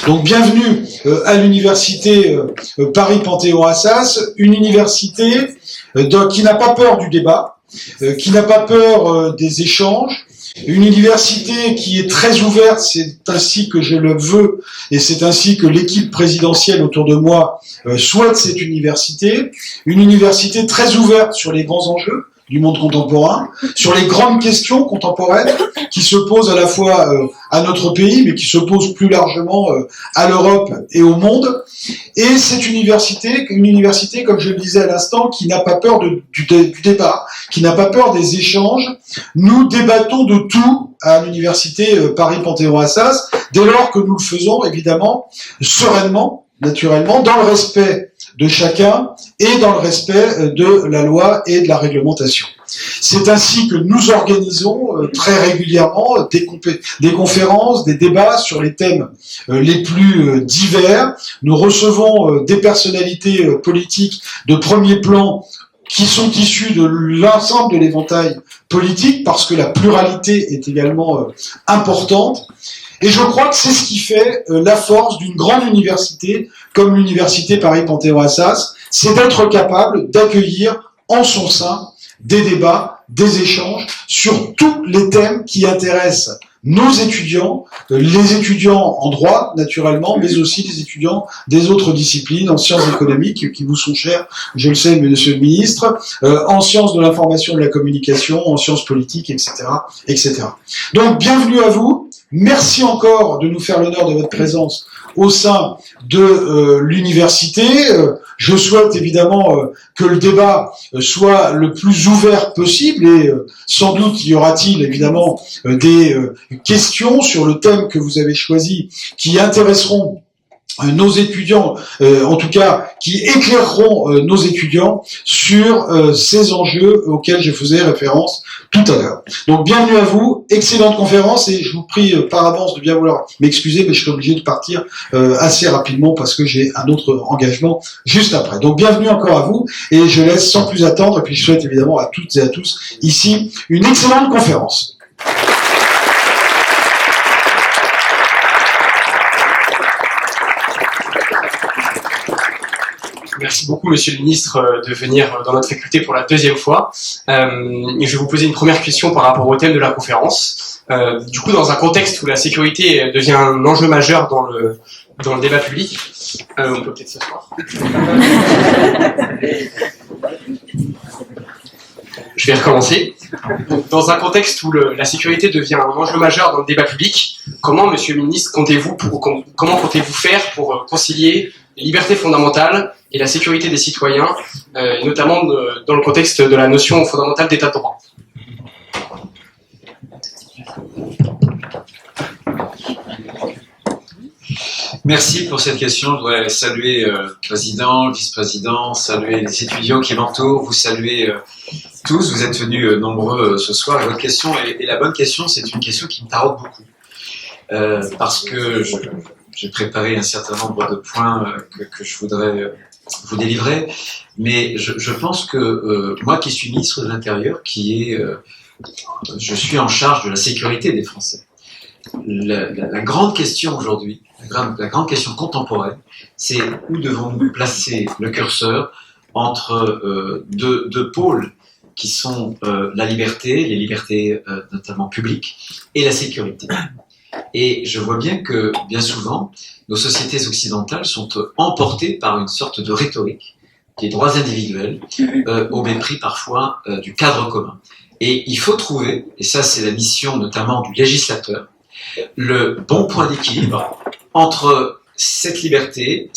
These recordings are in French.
Donc bienvenue à l'université Paris-Panthéon-Assas, une université qui n'a pas peur du débat, qui n'a pas peur des échanges, une université qui est très ouverte, c'est ainsi que je le veux et c'est ainsi que l'équipe présidentielle autour de moi souhaite cette université, une université très ouverte sur les grands enjeux du monde contemporain, sur les grandes questions contemporaines qui se posent à la fois à notre pays, mais qui se posent plus largement à l'Europe et au monde. Et c'est une université, comme je le disais à l'instant, qui n'a pas peur du débat, qui n'a pas peur des échanges. Nous débattons de tout à l'université Paris-Panthéon-Assas, dès lors que nous le faisons, évidemment, sereinement, naturellement, dans le respect de chacun et dans le respect de la loi et de la réglementation. C'est ainsi que nous organisons très régulièrement des conférences, des débats sur les thèmes les plus divers. Nous recevons des personnalités politiques de premier plan qui sont issues de l'ensemble de l'éventail politique, parce que la pluralité est également importante. Et je crois que c'est ce qui fait la force d'une grande université comme l'université Paris-Panthéon-Assas, c'est d'être capable d'accueillir en son sein des débats, des échanges sur tous les thèmes qui intéressent nos étudiants, les étudiants en droit naturellement, mais aussi les étudiants des autres disciplines, en sciences économiques qui vous sont chères, je le sais, monsieur le ministre, en sciences de l'information et de la communication, en sciences politiques, etc., etc. Donc bienvenue à vous. Merci encore de nous faire l'honneur de votre présence au sein de l'université. Je souhaite évidemment que le débat soit le plus ouvert possible et sans doute y aura-t-il évidemment des questions sur le thème que vous avez choisi qui intéresseront nos étudiants, en tout cas, qui éclaireront nos étudiants sur ces enjeux auxquels je faisais référence tout à l'heure. Donc, bienvenue à vous, excellente conférence, et je vous prie par avance de bien vouloir m'excuser, mais je serai obligé de partir assez rapidement parce que j'ai un autre engagement juste après. Donc, bienvenue encore à vous, et je laisse sans plus attendre, et puis je souhaite évidemment à toutes et à tous ici une excellente conférence. Merci beaucoup, Monsieur le Ministre, de venir dans notre faculté pour la deuxième fois. Je vais vous poser une première question par rapport au thème de la conférence. Du coup, dans un contexte où la sécurité devient un enjeu majeur dans le débat public, on peut peut-être s'asseoir. Je vais recommencer. Dans un contexte où la sécurité devient un enjeu majeur dans le débat public, comment, Monsieur le Ministre, comment comptez-vous faire pour concilier les libertés fondamentales et la sécurité des citoyens, et notamment dans le contexte de la notion fondamentale d'état de droit? Merci pour cette question. Je voudrais saluer le président, le vice-président, saluer les étudiants qui m'entourent, vous saluer tous. Vous êtes venus nombreux ce soir. Et votre question est la bonne question. C'est une question qui me taraude beaucoup. Parce que j'ai préparé un certain nombre de points que je voudrais vous délivrer. Mais je pense que moi qui suis ministre de l'Intérieur, je suis en charge de la sécurité des Français. La grande question aujourd'hui, la grande question contemporaine, c'est où devons-nous placer le curseur entre deux pôles qui sont la liberté, les libertés notamment publiques, et la sécurité. Et je vois bien que, bien souvent, nos sociétés occidentales sont emportées par une sorte de rhétorique des droits individuels, au mépris parfois du cadre commun. Et il faut trouver, et ça c'est la mission notamment du législateur, le bon point d'équilibre entre cette liberté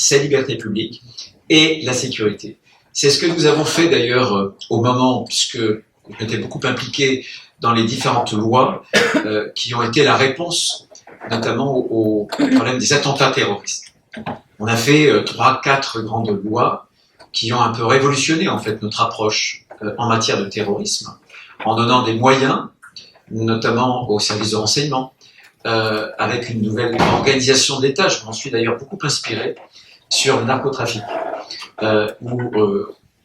publique et la sécurité. C'est ce que nous avons fait d'ailleurs au moment, puisque je m'étais beaucoup impliqué dans les différentes lois qui ont été la réponse notamment au problème des attentats terroristes. On a fait 3-4 grandes lois qui ont un peu révolutionné en fait notre approche en matière de terrorisme, en donnant des moyens, notamment aux services de renseignement, avec une nouvelle organisation de l'État. Je m'en suis d'ailleurs beaucoup inspiré sur le narcotrafic,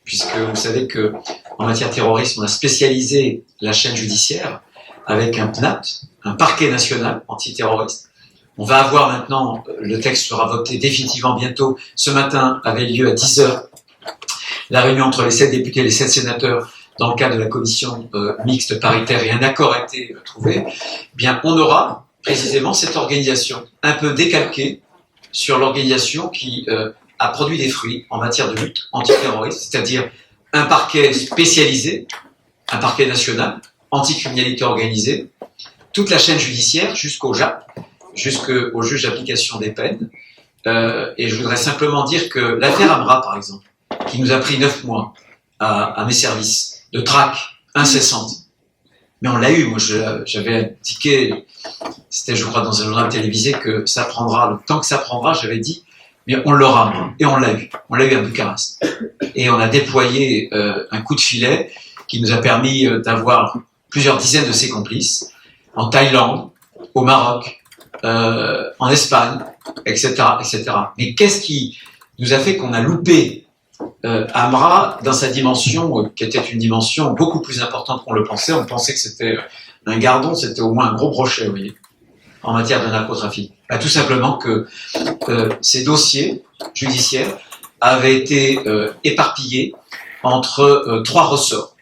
puisque vous savez que en matière de terrorisme, on a spécialisé la chaîne judiciaire avec un PNAT, un parquet national antiterroriste, On va avoir maintenant, le texte sera voté définitivement bientôt. Ce matin avait lieu à 10h la réunion entre les 7 députés et les 7 sénateurs dans le cadre de la commission mixte paritaire et un accord a été trouvé. Eh bien, on aura précisément cette organisation un peu décalquée sur l'organisation qui a produit des fruits en matière de lutte antiterroriste, c'est-à-dire un parquet spécialisé, un parquet national, anticriminalité organisée, toute la chaîne judiciaire jusqu'au JAP, jusqu'au juge d'application des peines. Et je voudrais simplement dire que l'affaire Amra, par exemple, qui nous a pris 9 mois à mes services, de traque incessante, mais on l'a eu. Moi, j'avais indiqué, c'était je crois dans un journal télévisé, que ça prendra, le temps que ça prendra, j'avais dit, mais on l'aura, et on l'a eu. On l'a eu à Bucarest. Et on a déployé un coup de filet qui nous a permis d'avoir plusieurs dizaines de ses complices en Thaïlande, au Maroc, en Espagne, etc., etc. Mais qu'est-ce qui nous a fait qu'on a loupé Amra dans sa dimension, qui était une dimension beaucoup plus importante qu'on le pensait. On pensait que c'était un gardon, c'était au moins un gros brochet, vous voyez, en matière de narcotrafic. Tout simplement que ces dossiers judiciaires avaient été éparpillés entre 3 ressorts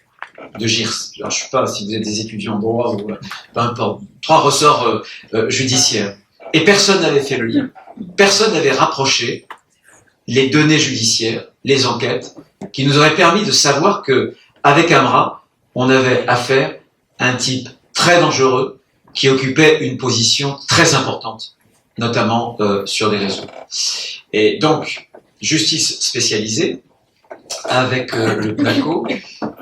de GIRS. Alors, je ne sais pas si vous êtes des étudiants en droit ou peu importe. 3 ressorts judiciaires. Et personne n'avait fait le lien. Personne n'avait rapproché les données judiciaires, les enquêtes, qui nous auraient permis de savoir que, avec Amra, on avait affaire à un type très dangereux qui occupait une position très importante, notamment sur des réseaux. Et donc, justice spécialisée, avec le PLACO,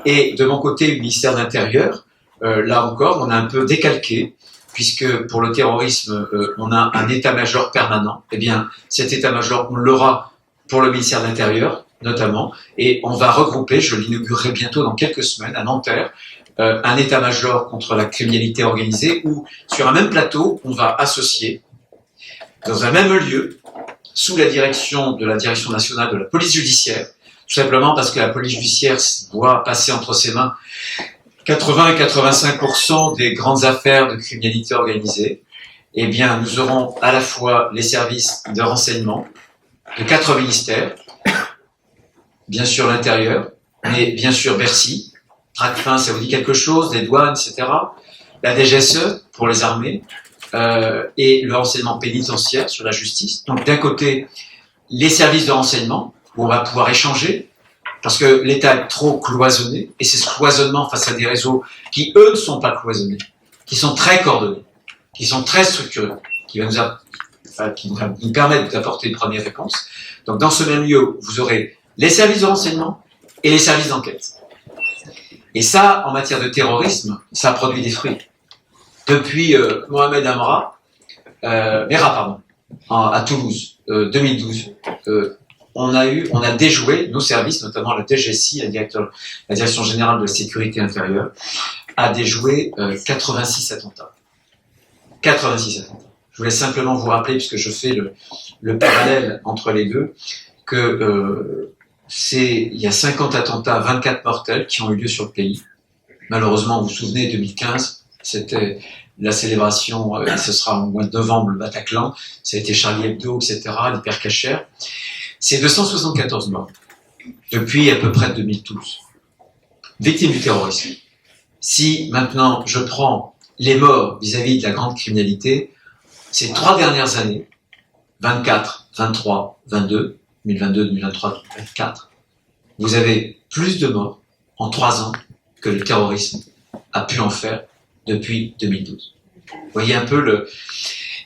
et de mon côté, le ministère de l'Intérieur, là encore, on a un peu décalqué, puisque pour le terrorisme, on a un état-major permanent. Eh bien, cet état-major, on l'aura pour le ministère de l'Intérieur, notamment, et on va regrouper, je l'inaugurerai bientôt dans quelques semaines, à Nanterre, un état-major contre la criminalité organisée, où, sur un même plateau, on va associer, dans un même lieu, sous la direction de la Direction nationale de la police judiciaire, tout simplement parce que la police judiciaire doit passer entre ses mains 80 et 85% des grandes affaires de criminalité organisée. Eh bien, nous aurons à la fois les services de renseignement de 4 ministères, bien sûr l'Intérieur, mais bien sûr Bercy, Tracfin, ça vous dit quelque chose, les douanes, etc. La DGSE pour les armées et le renseignement pénitentiaire sur la justice. Donc d'un côté, les services de renseignement, où on va pouvoir échanger, parce que l'État est trop cloisonné, et c'est ce cloisonnement face à des réseaux qui, eux, ne sont pas cloisonnés, qui sont très coordonnés, qui sont très structurés, qui va nous permettre d'apporter une première réponse. Donc dans ce même lieu, vous aurez les services de renseignement et les services d'enquête. Et ça, en matière de terrorisme, ça produit des fruits. Depuis Mohamed Merah, à Toulouse, 2012, on a déjoué, nos services, notamment la DGSI, la Direction Générale de la Sécurité Intérieure, a déjoué 86 attentats. 86 attentats. Je voulais simplement vous rappeler, puisque je fais le parallèle entre les deux, que il y a 50 attentats, 24 mortels qui ont eu lieu sur le pays. Malheureusement, vous vous souvenez, 2015, c'était la célébration, ce sera au mois de novembre, le Bataclan, ça a été Charlie Hebdo, etc., l'hypercachère. C'est 274 morts, depuis à peu près 2012. Victimes du terrorisme. Si maintenant je prends les morts vis-à-vis de la grande criminalité, ces 3 dernières années, 24, 23, 22, 2022, 2023, 2024, vous avez plus de morts en 3 ans que le terrorisme a pu en faire depuis 2012. Vous voyez un peu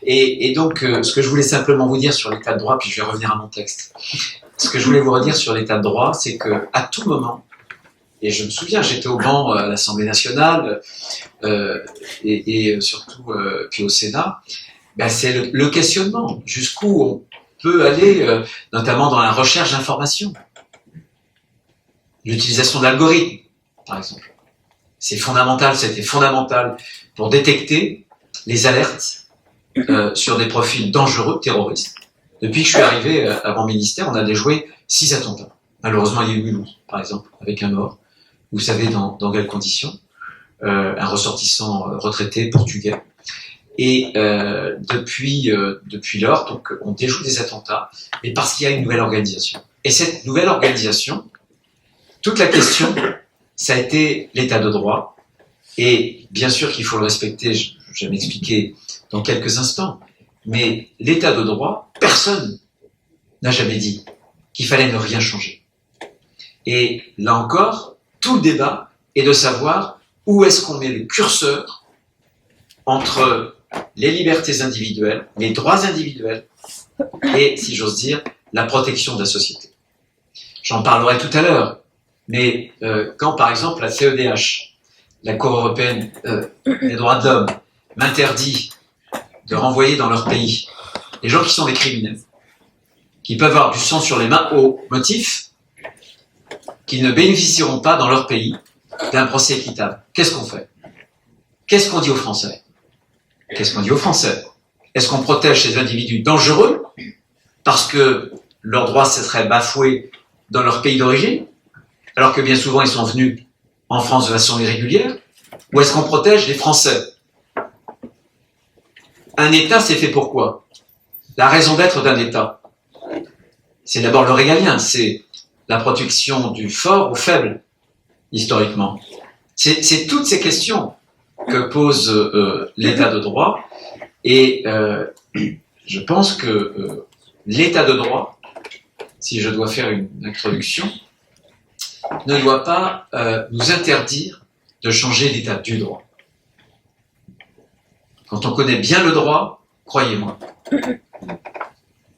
Et donc, ce que je voulais simplement vous dire sur l'état de droit, puis je vais revenir à mon texte. Ce que je voulais vous redire sur l'état de droit, c'est que à tout moment, et je me souviens, j'étais au banc à l'Assemblée nationale et surtout puis au Sénat, ben c'est le questionnement. Jusqu'où on peut aller, notamment dans la recherche d'informations. L'utilisation d'algorithmes, par exemple. C'est fondamental, c'était fondamental pour détecter les alertes sur des profils dangereux, terroristes. Depuis que je suis arrivé à mon ministère, on a déjoué 6 attentats. Malheureusement, il y a eu Mulhouse, par exemple, avec un mort. Vous savez dans quelles conditions, un ressortissant retraité portugais. Et depuis lors, donc, on déjoue des attentats, mais parce qu'il y a une nouvelle organisation. Et cette nouvelle organisation, toute la question, ça a été l'état de droit. Et bien sûr qu'il faut le respecter, je vais m'expliquer dans quelques instants, mais l'état de droit, personne n'a jamais dit qu'il fallait ne rien changer. Et là encore, tout le débat est de savoir où est-ce qu'on met le curseur entre les libertés individuelles, les droits individuels et, si j'ose dire, la protection de la société. J'en parlerai tout à l'heure, mais quand par exemple la CEDH, la Cour européenne des droits de l'homme, m'interdit de renvoyer dans leur pays les gens qui sont des criminels, qui peuvent avoir du sang sur les mains au motif qu'ils ne bénéficieront pas dans leur pays d'un procès équitable. Qu'est-ce qu'on fait? Qu'est-ce qu'on dit aux Français? Qu'est-ce qu'on dit aux Français? Est-ce qu'on protège ces individus dangereux parce que leurs droits se seraient bafoués dans leur pays d'origine, alors que bien souvent ils sont venus en France de façon irrégulière? Ou est-ce qu'on protège les Français? Un État, c'est fait pour quoi? La raison d'être d'un État, c'est d'abord le régalien, c'est la protection du fort au faible, historiquement. C'est toutes ces questions que pose l'état de droit, et je pense que l'état de droit, si je dois faire une introduction, ne doit pas nous interdire de changer l'état du droit. Quand on connaît bien le droit, croyez-moi,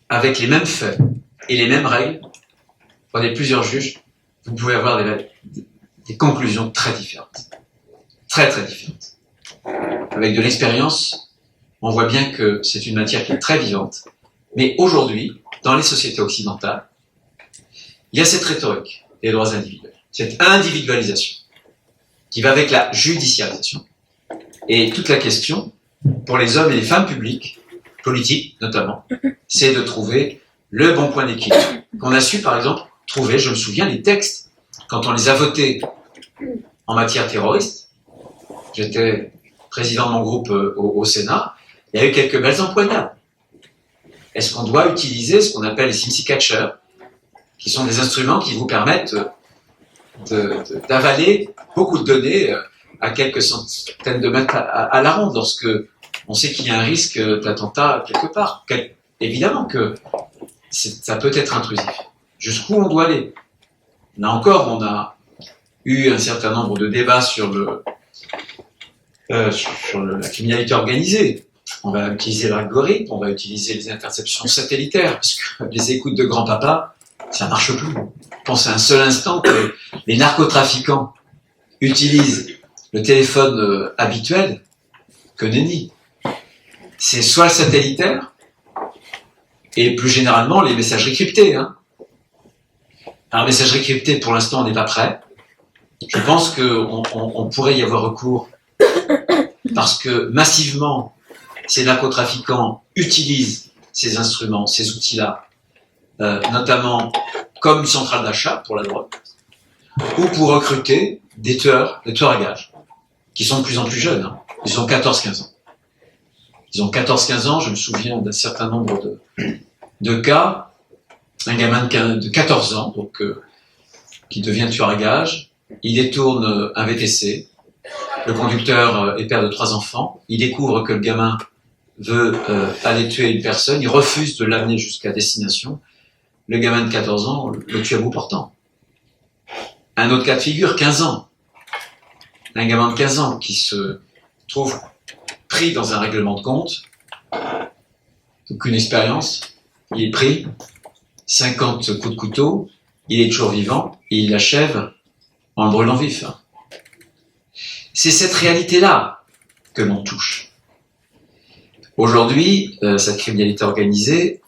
avec les mêmes faits et les mêmes règles, prenez plusieurs juges, vous pouvez avoir des conclusions très différentes. Très très différentes. Avec de l'expérience, on voit bien que c'est une matière qui est très vivante. Mais aujourd'hui, dans les sociétés occidentales, il y a cette rhétorique des droits individuels, cette individualisation, qui va avec la judiciarisation. Et toute la question, pour les hommes et les femmes publiques, politiques notamment, c'est de trouver le bon point d'équilibre. Qu'on a su, par exemple, trouver, je me souviens, les textes, quand on les a votés en matière terroriste, j'étais président de mon groupe au Sénat, il y a eu quelques belles empoignades. Est-ce qu'on doit utiliser ce qu'on appelle les Simsy Catchers, qui sont des instruments qui vous permettent d'avaler beaucoup de données à quelques centaines de mètres à la ronde, lorsque on sait qu'il y a un risque d'attentat quelque part? Évidemment que ça peut être intrusif. Jusqu'où on doit aller? Là encore, on a eu un certain nombre de débats sur la criminalité organisée. On va utiliser l'algorithme, on va utiliser les interceptions satellitaires, parce que les écoutes de grand-papa, ça marche plus. Pensez un seul instant que les narcotrafiquants utilisent le téléphone habituel, que nenni. C'est soit le satellitaire, et plus généralement les messageries cryptées. Alors, messagerie cryptée, pour l'instant, on n'est pas prêt. Je pense qu'on pourrait y avoir recours parce que massivement, ces narcotrafiquants utilisent ces instruments, ces outils-là, notamment comme centrale d'achat pour la drogue, ou pour recruter des tueurs à gages, qui sont de plus en plus jeunes. Ils ont 14-15 ans. Ils ont 14-15 ans, je me souviens d'un certain nombre de cas. Un gamin de 14 ans, donc, qui devient tueur à gages, il détourne un VTC, le conducteur est père de 3 enfants, il découvre que le gamin veut aller tuer une personne, il refuse de l'amener jusqu'à destination, le gamin de 14 ans le tue à bout portant. Un autre cas de figure, 15 ans, un gamin de 15 ans qui se trouve pris dans un règlement de compte, aucune expérience, il est pris, 50 coups de couteau, il est toujours vivant, et il l'achève en le brûlant vif. C'est cette réalité-là que l'on touche. Aujourd'hui, cette criminalité organisée,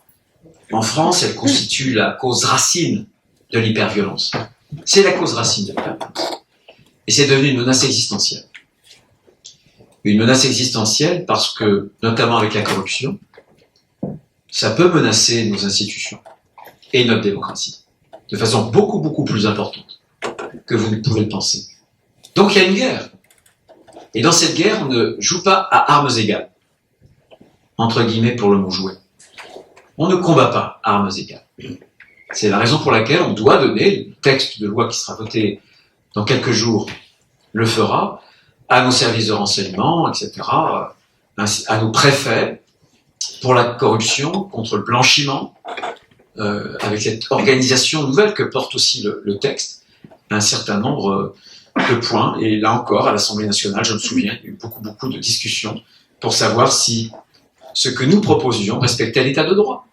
en France, elle constitue la cause racine de l'hyperviolence. C'est la cause racine de l'hyperviolence. Et c'est devenu une menace existentielle. Une menace existentielle parce que, notamment avec la corruption, ça peut menacer nos institutions et notre démocratie, de façon beaucoup, beaucoup plus importante que vous ne pouvez le penser. Donc il y a une guerre. Et dans cette guerre, on ne joue pas à armes égales. entre guillemets pour le mot jouet. On ne combat pas à armes égales. C'est la raison pour laquelle on doit donner, le texte de loi qui sera voté dans quelques jours le fera, à nos services de renseignement, etc., à nos préfets, pour la corruption, contre le blanchiment, avec cette organisation nouvelle que porte aussi le texte, un certain nombre de points. Et là encore, à l'Assemblée nationale, je me souviens, il y a eu beaucoup de discussions pour savoir si ce que nous proposions respectait l'état de droit.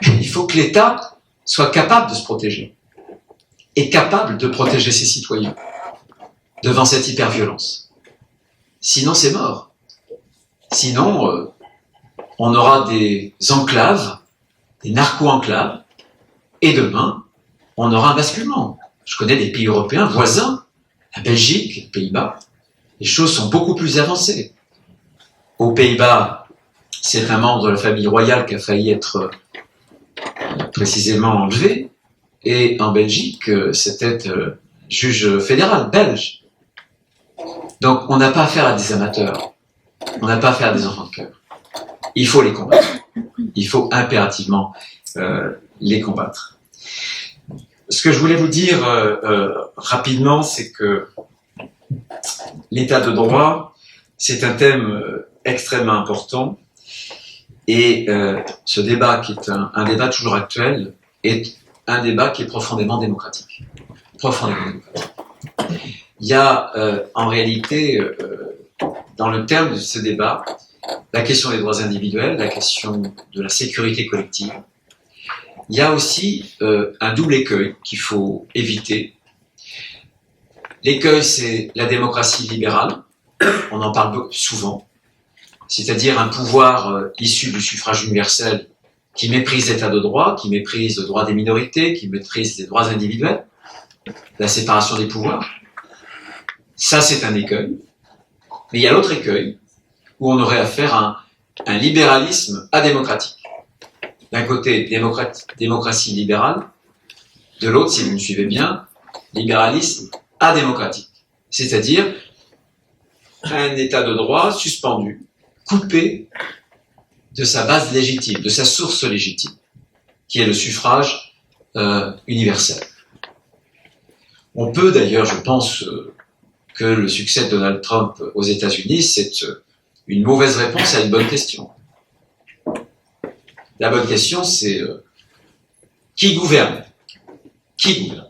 Il faut que l'État soit capable de se protéger et capable de protéger ses citoyens devant cette hyperviolence. Sinon, c'est mort. Sinon, on aura des enclaves, des narco-enclaves, et demain, on aura un basculement. Je connais des pays européens voisins, la Belgique, les Pays-Bas, les choses sont beaucoup plus avancées. Aux Pays-Bas, c'est un membre de la famille royale qui a failli être précisément enlevé, et en Belgique, c'était juge fédéral belge. Donc, on n'a pas affaire à des amateurs, on n'a pas affaire à des enfants de cœur. Il faut les combattre. Il faut impérativement les combattre. Ce que je voulais vous dire rapidement, c'est que l'état de droit, c'est un thème extrêmement important. Et ce débat, qui est un débat toujours actuel, est un débat qui est profondément démocratique. Profondément démocratique. Il y a en réalité, dans le terme de ce débat, la question des droits individuels, la question de la sécurité collective. Il y a aussi un double écueil qu'il faut éviter. L'écueil, c'est la démocratie libérale, on en parle souvent, c'est-à-dire un pouvoir issu du suffrage universel qui méprise l'état de droit, qui méprise le droit des minorités, qui méprise les droits individuels, la séparation des pouvoirs. Ça, c'est un écueil. Mais il y a l'autre écueil, où on aurait affaire à un libéralisme adémocratique. D'un côté, démocratie libérale, de l'autre, si vous me suivez bien, libéralisme adémocratique. C'est-à-dire un état de droit suspendu, coupé de sa base légitime, de sa source légitime, qui est le suffrage universel. On peut d'ailleurs, je pense, que le succès de Donald Trump aux États-Unis, c'est une mauvaise réponse à une bonne question. La bonne question, c'est qui gouverne? Qui gouverne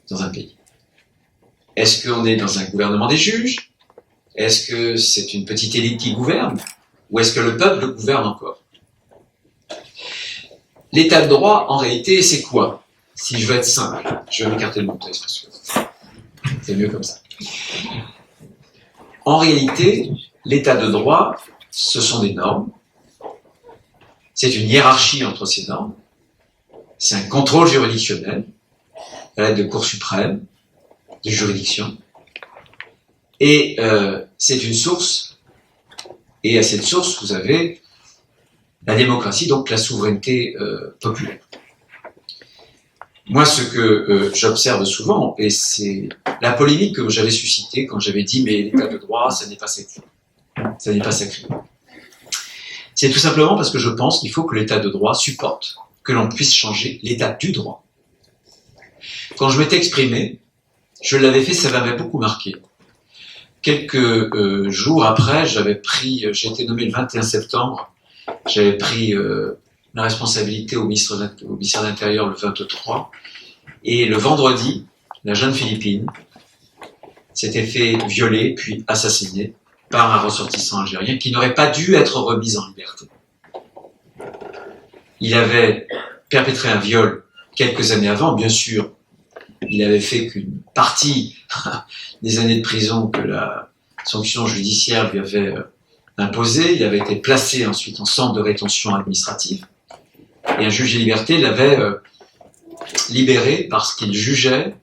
dans un pays? Est-ce qu'on est dans un gouvernement des juges? Est-ce que c'est une petite élite qui gouverne? Ou est-ce que le peuple gouverne encore? L'état de droit, en réalité, c'est quoi? Si je veux être simple, je vais m'écarter de mon texte parce que c'est mieux comme ça. En réalité, l'état de droit, ce sont des normes. C'est une hiérarchie entre ces normes. C'est un contrôle juridictionnel à l'aide de cours suprêmes, de juridictions. Et c'est une source. Et à cette source, vous avez la démocratie, donc la souveraineté populaire. Moi, ce que j'observe souvent, et c'est la polémique que j'avais suscitée quand j'avais dit « mais l'état de droit, ça n'est pas sacré ». Ça n'est pas sacré. C'est tout simplement parce que je pense qu'il faut que l'état de droit supporte que l'on puisse changer l'état du droit. Quand je m'étais exprimé, je l'avais fait, ça m'avait beaucoup marqué. Quelques jours après, j'ai été nommé le 21 septembre, j'avais pris la responsabilité au ministère de l'Intérieur le 23, et le vendredi, la jeune Philippine s'était fait violer puis assassiner par un ressortissant algérien qui n'aurait pas dû être remis en liberté. Il avait perpétré un viol quelques années avant, bien sûr, il avait fait qu'une partie des années de prison que la sanction judiciaire lui avait imposée. Il avait été placé ensuite en centre de rétention administrative. Et un juge des libertés l'avait libéré parce qu'il jugeait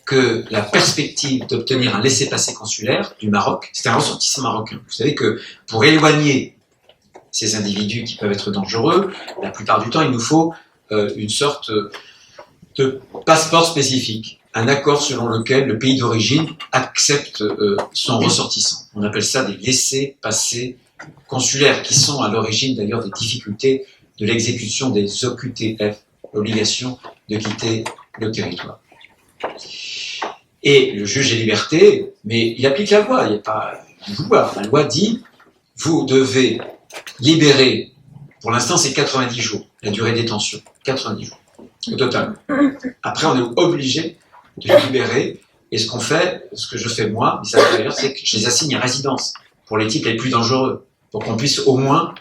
que la perspective d'obtenir un laissez-passer consulaire du Maroc, c'était un ressortissant marocain. Vous savez que pour éloigner ces individus qui peuvent être dangereux, la plupart du temps, il nous faut une sorte de passeport spécifique, un accord selon lequel le pays d'origine accepte son ressortissant. On appelle ça des laissez-passer consulaires qui sont à l'origine d'ailleurs des difficultés de l'exécution des OQTF, l'obligation de quitter le territoire. Et le juge des libertés, mais il applique la loi, il n'y a pas de vouloir. La loi dit, vous devez libérer, pour l'instant c'est 90 jours, la durée de détention, 90 jours, au total. Après on est obligé de les libérer, et ce qu'on fait, ce que je fais moi, mais ça d'ailleurs, c'est que je les assigne à résidence, pour les types les plus dangereux, pour qu'on puisse au moins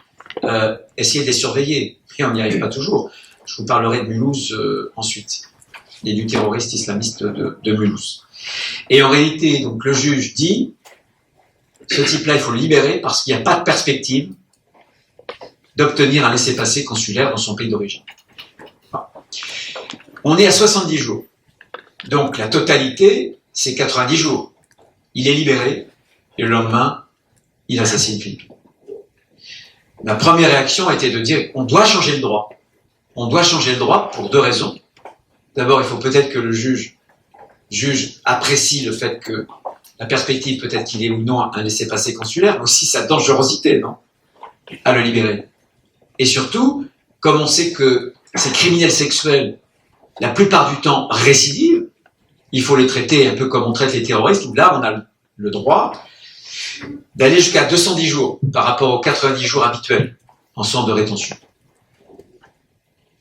essayer de les surveiller. Et on n'y arrive pas toujours. Je vous parlerai de Mulhouse ensuite, et du terroriste islamiste de Mulhouse. Et en réalité, donc, le juge dit, ce type-là, il faut le libérer parce qu'il n'y a pas de perspective d'obtenir un laissez-passer consulaire dans son pays d'origine. Voilà. On est à 70 jours. Donc la totalité, c'est 90 jours. Il est libéré, et le lendemain, il assassine Philippe. Ma première réaction a été de dire, on doit changer le droit. On doit changer le droit pour deux raisons. D'abord, il faut peut-être que le juge apprécie le fait que la perspective, peut-être qu'il ait ou non un laissez-passer consulaire, mais aussi sa dangerosité, non, à le libérer. Et surtout, comme on sait que ces criminels sexuels, la plupart du temps, récidivent, il faut les traiter un peu comme on traite les terroristes, où là, on a le droit d'aller jusqu'à 210 jours par rapport aux 90 jours habituels en centre de rétention.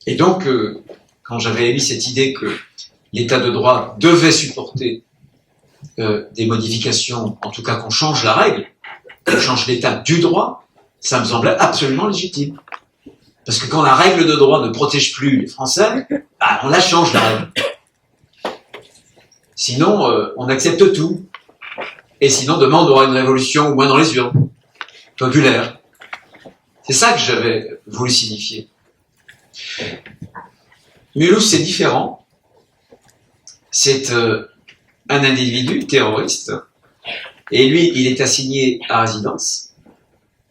Et donc, quand j'avais émis cette idée que l'état de droit devait supporter des modifications, en tout cas qu'on change la règle, qu'on change l'état du droit, ça me semblait absolument légitime. Parce que quand la règle de droit ne protège plus les Français, bah, on la change la règle. Sinon, on accepte tout. Et sinon, demain, on aura une révolution, au moins dans les urnes, populaire. C'est ça que j'avais voulu signifier. Mulhouse, c'est différent. C'est un individu terroriste. Et lui, il est assigné à résidence.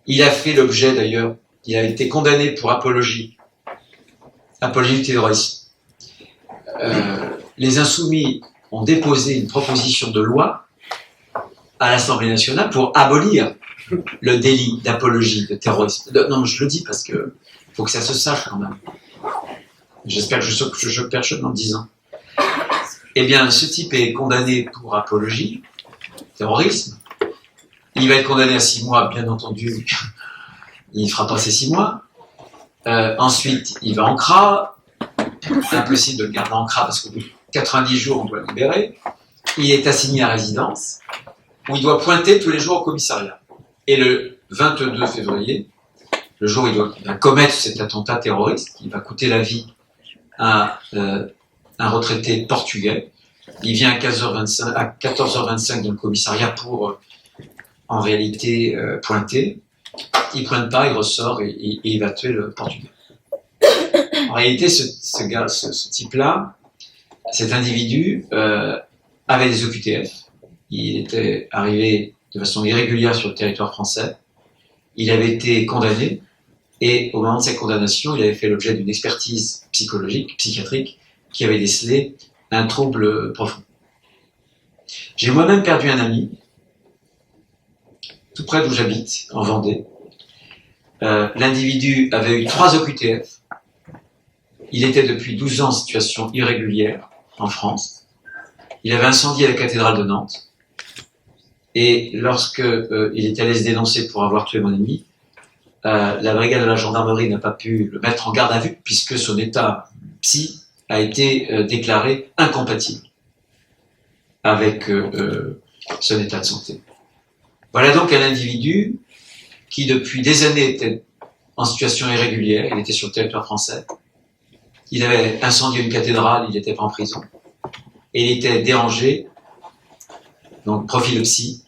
Il a fait l'objet, d'ailleurs, il a été condamné pour apologie du terrorisme. Les Insoumis ont déposé une proposition de loi à l'Assemblée nationale pour abolir le délit d'apologie de terrorisme. Non, je le dis parce que faut que ça se sache quand même. J'espère que je choque personne en le disant. Eh bien, ce type est condamné pour apologie, terrorisme. Il va être condamné à 6 mois, bien entendu. Il ne fera pas ces 6 mois. Ensuite, il va en CRA. Impossible de le garder en CRA parce qu'au bout de 90 jours, on doit le libérer. Il est assigné à résidence où il doit pointer tous les jours au commissariat. Et le 22 février, le jour où il va commettre cet attentat terroriste qui va coûter la vie à un retraité portugais, il vient à 14h25 dans le commissariat pour, en réalité, pointer. Il ne pointe pas, il ressort et il va tuer le portugais. En réalité, ce type-là, cet individu, avait des OQTF. Il était arrivé de façon irrégulière sur le territoire français. Il avait été condamné et au moment de sa condamnation, il avait fait l'objet d'une expertise psychiatrique qui avait décelé un trouble profond. J'ai moi-même perdu un ami, tout près d'où j'habite, en Vendée. L'individu avait eu 3 OQTF. Il était depuis 12 ans en situation irrégulière en France. Il avait incendié la cathédrale de Nantes. Et lorsque il est allé se dénoncer pour avoir tué mon ami, la brigade de la gendarmerie n'a pas pu le mettre en garde à vue puisque son état psy a été déclaré incompatible avec son état de santé. Voilà donc un individu qui depuis des années était en situation irrégulière, il était sur le territoire français, il avait incendié une cathédrale, il n'était pas en prison, et il était dérangé, donc profil psy,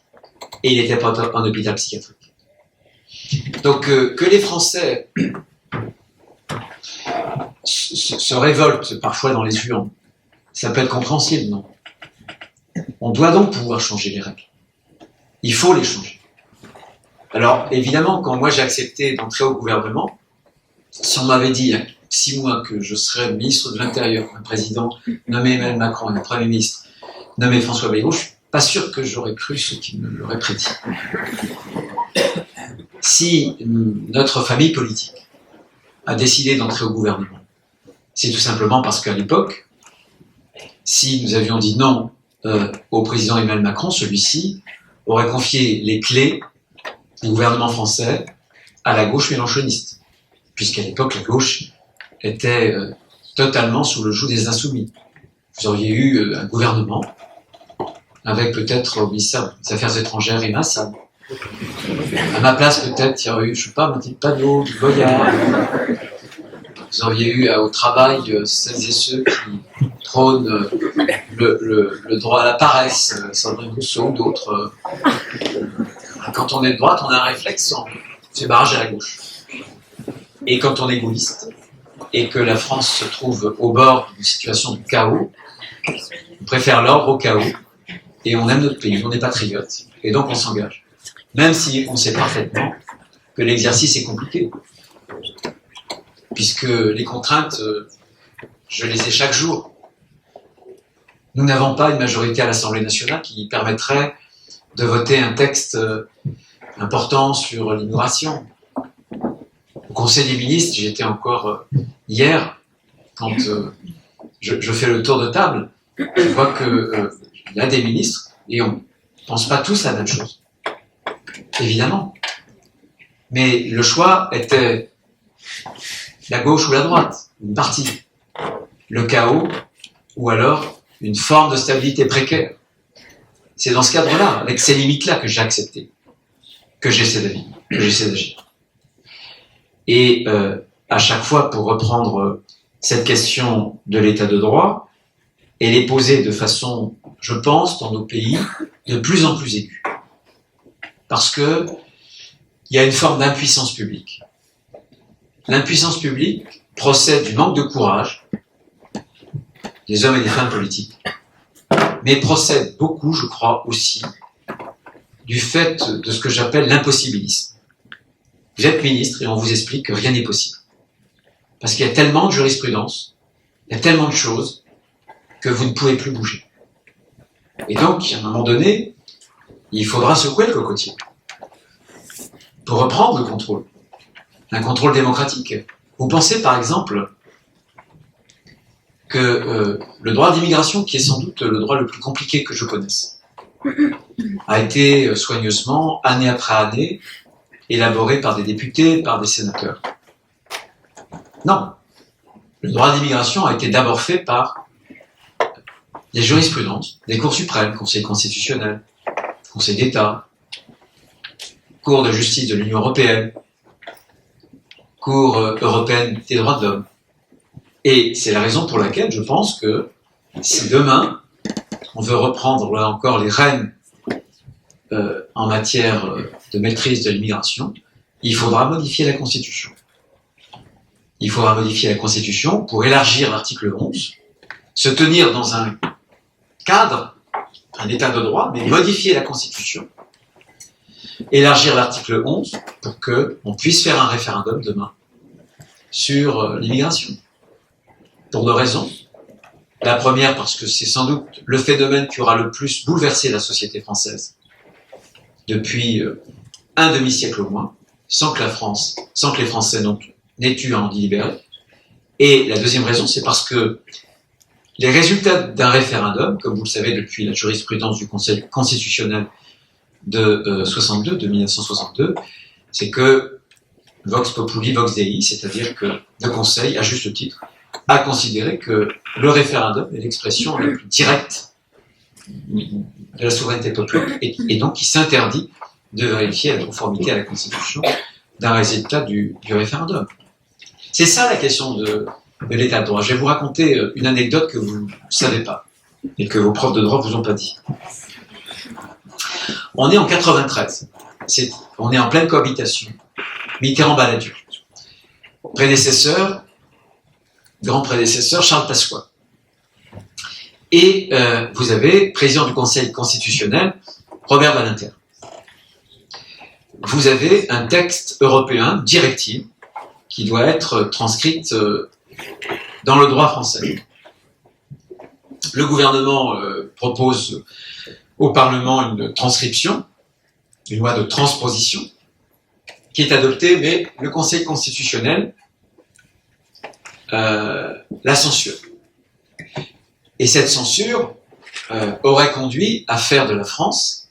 et il n'était pas en hôpital psychiatrique. Donc que les Français se révoltent parfois dans les urnes, ça peut être compréhensible, non? On doit donc pouvoir changer les règles. Il faut les changer. Alors, évidemment, quand moi j'ai accepté d'entrer au gouvernement, si on m'avait dit il y a 6 mois que je serais ministre de l'Intérieur, un président nommé Emmanuel Macron, un Premier ministre nommé François Bayrou, je ne suis pas sûr que j'aurais cru ce qui me l'aurait prédit. Si notre famille politique a décidé d'entrer au gouvernement, c'est tout simplement parce qu'à l'époque, si nous avions dit non au président Emmanuel Macron, celui-ci aurait confié les clés du gouvernement français à la gauche mélenchoniste, puisqu'à l'époque, la gauche était totalement sous le joug des insoumis. Vous auriez eu un gouvernement avec peut-être au ministère des Affaires étrangères Emma Sall. À ma place, peut-être, il y aurait eu, je ne sais pas, Mathilde Panot, du Goya. Vous auriez eu au travail celles et ceux qui prônent le droit à la paresse, Sandrine Rousseau, d'autres. Quand on est de droite, on a un réflexe, on fait barrage à la gauche. Et quand on est gaulliste, et que la France se trouve au bord d'une situation de chaos, on préfère l'ordre au chaos, et on aime notre pays, on est patriote, et donc on s'engage. Même si on sait parfaitement que l'exercice est compliqué. Puisque les contraintes, je les ai chaque jour. Nous n'avons pas une majorité à l'Assemblée nationale qui permettrait de voter un texte important sur l'immigration. Au Conseil des ministres, j'y étais encore hier, quand je fais le tour de table, je vois qu'il y a des ministres, et on ne pense pas tous la même chose. Évidemment. Mais le choix était la gauche ou la droite, une partie. Le chaos, ou alors une forme de stabilité précaire. C'est dans ce cadre-là, avec ces limites-là, que j'ai accepté, que j'essaie d'agir. Et à chaque fois, pour reprendre cette question de l'état de droit, elle est posée de façon, je pense, dans nos pays, de plus en plus aiguë. Parce que il y a une forme d'impuissance publique. L'impuissance publique procède du manque de courage des hommes et des femmes politiques, mais procède beaucoup, je crois, aussi du fait de ce que j'appelle l'impossibilisme. Vous êtes ministre et on vous explique que rien n'est possible. Parce qu'il y a tellement de jurisprudence, il y a tellement de choses que vous ne pouvez plus bouger. Et donc, à un moment donné, il faudra secouer le cocotier pour reprendre le contrôle. Un contrôle démocratique. Vous pensez par exemple que le droit d'immigration, qui est sans doute le droit le plus compliqué que je connaisse, a été soigneusement, année après année, élaboré par des députés, par des sénateurs. Non. Le droit d'immigration a été d'abord fait par des jurisprudences, des cours suprêmes, Conseil constitutionnel, Conseil d'État, Cour de justice de l'Union européenne, Cour européenne des droits de l'homme. Et c'est la raison pour laquelle je pense que si demain on veut reprendre là encore les rênes en matière de maîtrise de l'immigration, il faudra modifier la Constitution. Il faudra modifier la Constitution pour élargir l'article 11, se tenir dans un cadre, un état de droit, mais modifier la Constitution, élargir l'article 11 pour qu'on puisse faire un référendum demain sur l'immigration. Pour deux raisons. La première, parce que c'est sans doute le phénomène qui aura le plus bouleversé la société française depuis un demi-siècle au moins, sans que les Français n'aient eu à en délibérer. Et la deuxième raison, c'est parce que les résultats d'un référendum, comme vous le savez depuis la jurisprudence du Conseil constitutionnel de 1962, c'est que Vox Populi, Vox Dei, c'est-à-dire que le Conseil, à juste titre, a considéré que le référendum est l'expression la plus directe de la souveraineté populaire et donc il s'interdit de vérifier la conformité à la Constitution d'un résultat du référendum. C'est ça la question de l'état de droit. Je vais vous raconter une anecdote que vous ne savez pas et que vos profs de droit vous ont pas dit. On est en 93. On est en pleine cohabitation. Mitterrand-Balladur. Grand prédécesseur, Charles Pasqua. Et vous avez, président du Conseil constitutionnel, Robert Badinter. Vous avez un texte européen, directive, qui doit être transcrite dans le droit français. Le gouvernement propose au Parlement une transcription, une loi de transposition, qui est adopté, mais le Conseil constitutionnel la censure. Et cette censure aurait conduit à faire de la France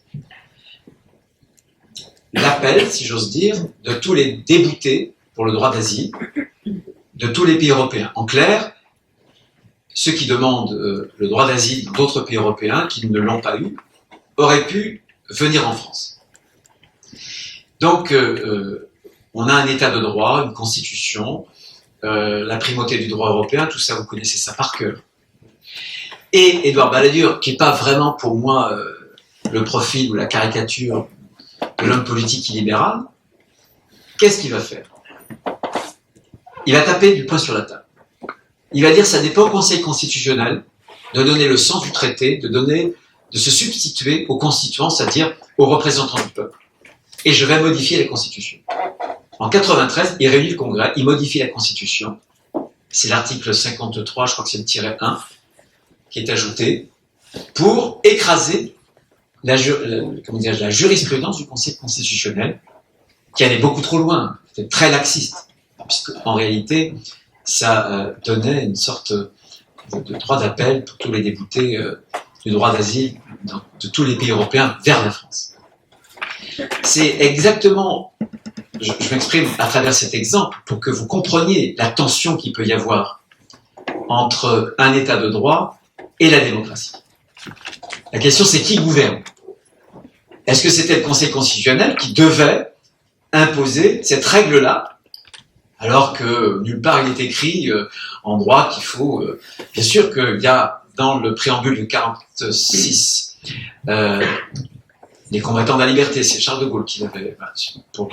l'appel, si j'ose dire, de tous les déboutés pour le droit d'asile de tous les pays européens. En clair, ceux qui demandent le droit d'asile dans d'autres pays européens qui ne l'ont pas eu auraient pu venir en France. Donc, on a un état de droit, une constitution, la primauté du droit européen, tout ça, vous connaissez ça par cœur. Et Édouard Balladur, qui n'est pas vraiment pour moi le profil ou la caricature de l'homme politique illibéral, qu'est-ce qu'il va faire? Il va taper du poing sur la table. Il va dire ça n'est pas au Conseil constitutionnel de donner le sens du traité, de se substituer aux constituants, c'est-à-dire aux représentants du peuple. Et je vais modifier la Constitution. En 93, il réunit le Congrès, il modifie la Constitution. C'est l'article 53, je crois que c'est le tiret 1, qui est ajouté pour écraser la jurisprudence du Conseil constitutionnel, qui allait beaucoup trop loin, c'était très laxiste, puisqu'en réalité, ça donnait une sorte de droit d'appel pour tous les déboutés du droit d'asile de tous les pays européens vers la France. C'est exactement, je m'exprime à travers cet exemple pour que vous compreniez la tension qu'il peut y avoir entre un état de droit et la démocratie. La question, c'est qui gouverne? Est-ce que c'était le Conseil constitutionnel qui devait imposer cette règle-là, alors que nulle part il est écrit en droit qu'il faut... bien sûr qu'il y a dans le préambule de 46 les combattants de la liberté, c'est Charles de Gaulle qui l'avait pour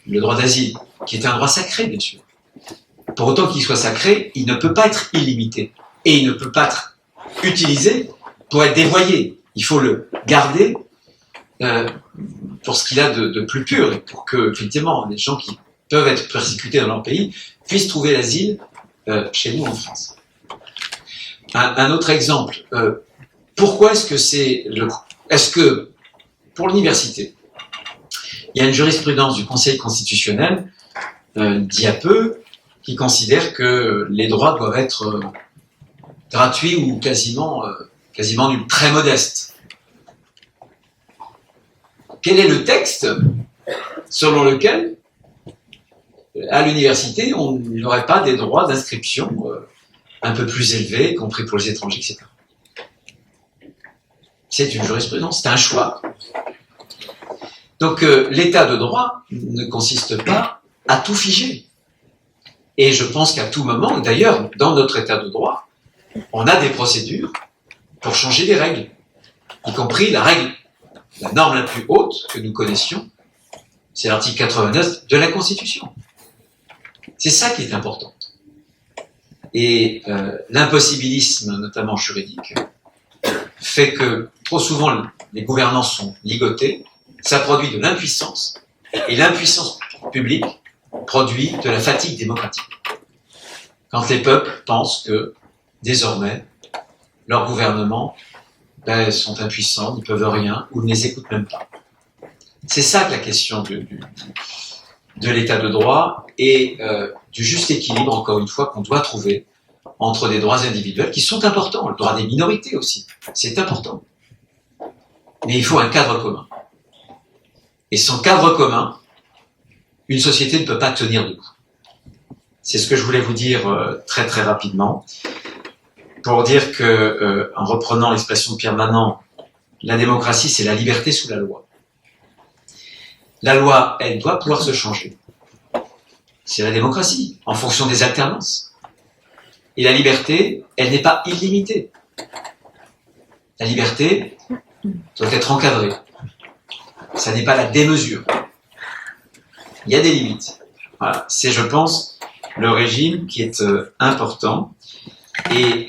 le droit d'asile, qui était un droit sacré, bien sûr. Pour autant qu'il soit sacré, il ne peut pas être illimité. Et il ne peut pas être utilisé pour être dévoyé. Il faut le garder pour ce qu'il a de plus pur, et pour que, effectivement, les gens qui peuvent être persécutés dans leur pays puissent trouver l'asile chez nous en France. Un autre exemple. Pourquoi est-ce que est-ce que, pour l'université, il y a une jurisprudence du Conseil constitutionnel d'il y a peu qui considère que les droits doivent être gratuits ou quasiment nuls, très modestes. Quel est le texte selon lequel, à l'université, on n'aurait pas des droits d'inscription un peu plus élevés, y compris pour les étrangers, etc. C'est une jurisprudence, c'est un choix. Donc l'état de droit ne consiste pas à tout figer. Et je pense qu'à tout moment, d'ailleurs, dans notre état de droit, on a des procédures pour changer les règles, y compris la norme la plus haute que nous connaissions, c'est l'article 89 de la Constitution. C'est ça qui est important. Et l'impossibilisme, notamment juridique, fait que trop souvent les gouvernances sont ligotées, ça produit de l'impuissance, et l'impuissance publique produit de la fatigue démocratique. Quand les peuples pensent que, désormais, leurs gouvernements sont impuissants, ils ne peuvent rien, ou ne les écoutent même pas. C'est ça que la question de l'état de droit et du juste équilibre, encore une fois, qu'on doit trouver entre des droits individuels qui sont importants, le droit des minorités aussi, c'est important. Mais il faut un cadre commun. Et sans cadre commun, une société ne peut pas tenir debout. C'est ce que je voulais vous dire très très rapidement, pour dire que, en reprenant l'expression de Pierre Manant, la démocratie, c'est la liberté sous la loi. La loi, elle doit pouvoir se changer. C'est la démocratie, en fonction des alternances. Et la liberté, elle n'est pas illimitée. La liberté doit être encadrée. Ça n'est pas la démesure. Il y a des limites. Voilà. C'est, je pense, le régime qui est important. Et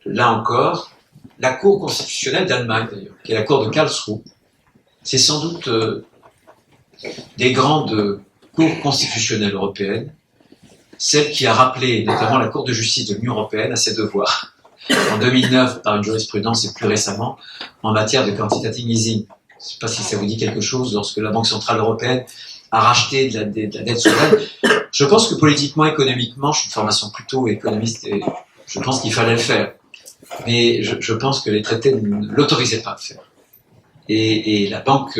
là encore, la Cour constitutionnelle d'Allemagne, d'ailleurs, qui est la Cour de Karlsruhe, c'est sans doute des grandes cours constitutionnelles européennes, celle qui a rappelé notamment la Cour de justice de l'Union européenne à ses devoirs. En 2009, par une jurisprudence et plus récemment, en matière de quantitative easing. Je ne sais pas si ça vous dit quelque chose, lorsque la Banque centrale européenne à racheter de la dette souveraine. Je pense que politiquement, économiquement, je suis de formation plutôt économiste et je pense qu'il fallait le faire. Mais je pense que les traités ne l'autorisaient pas à le faire. Et la banque,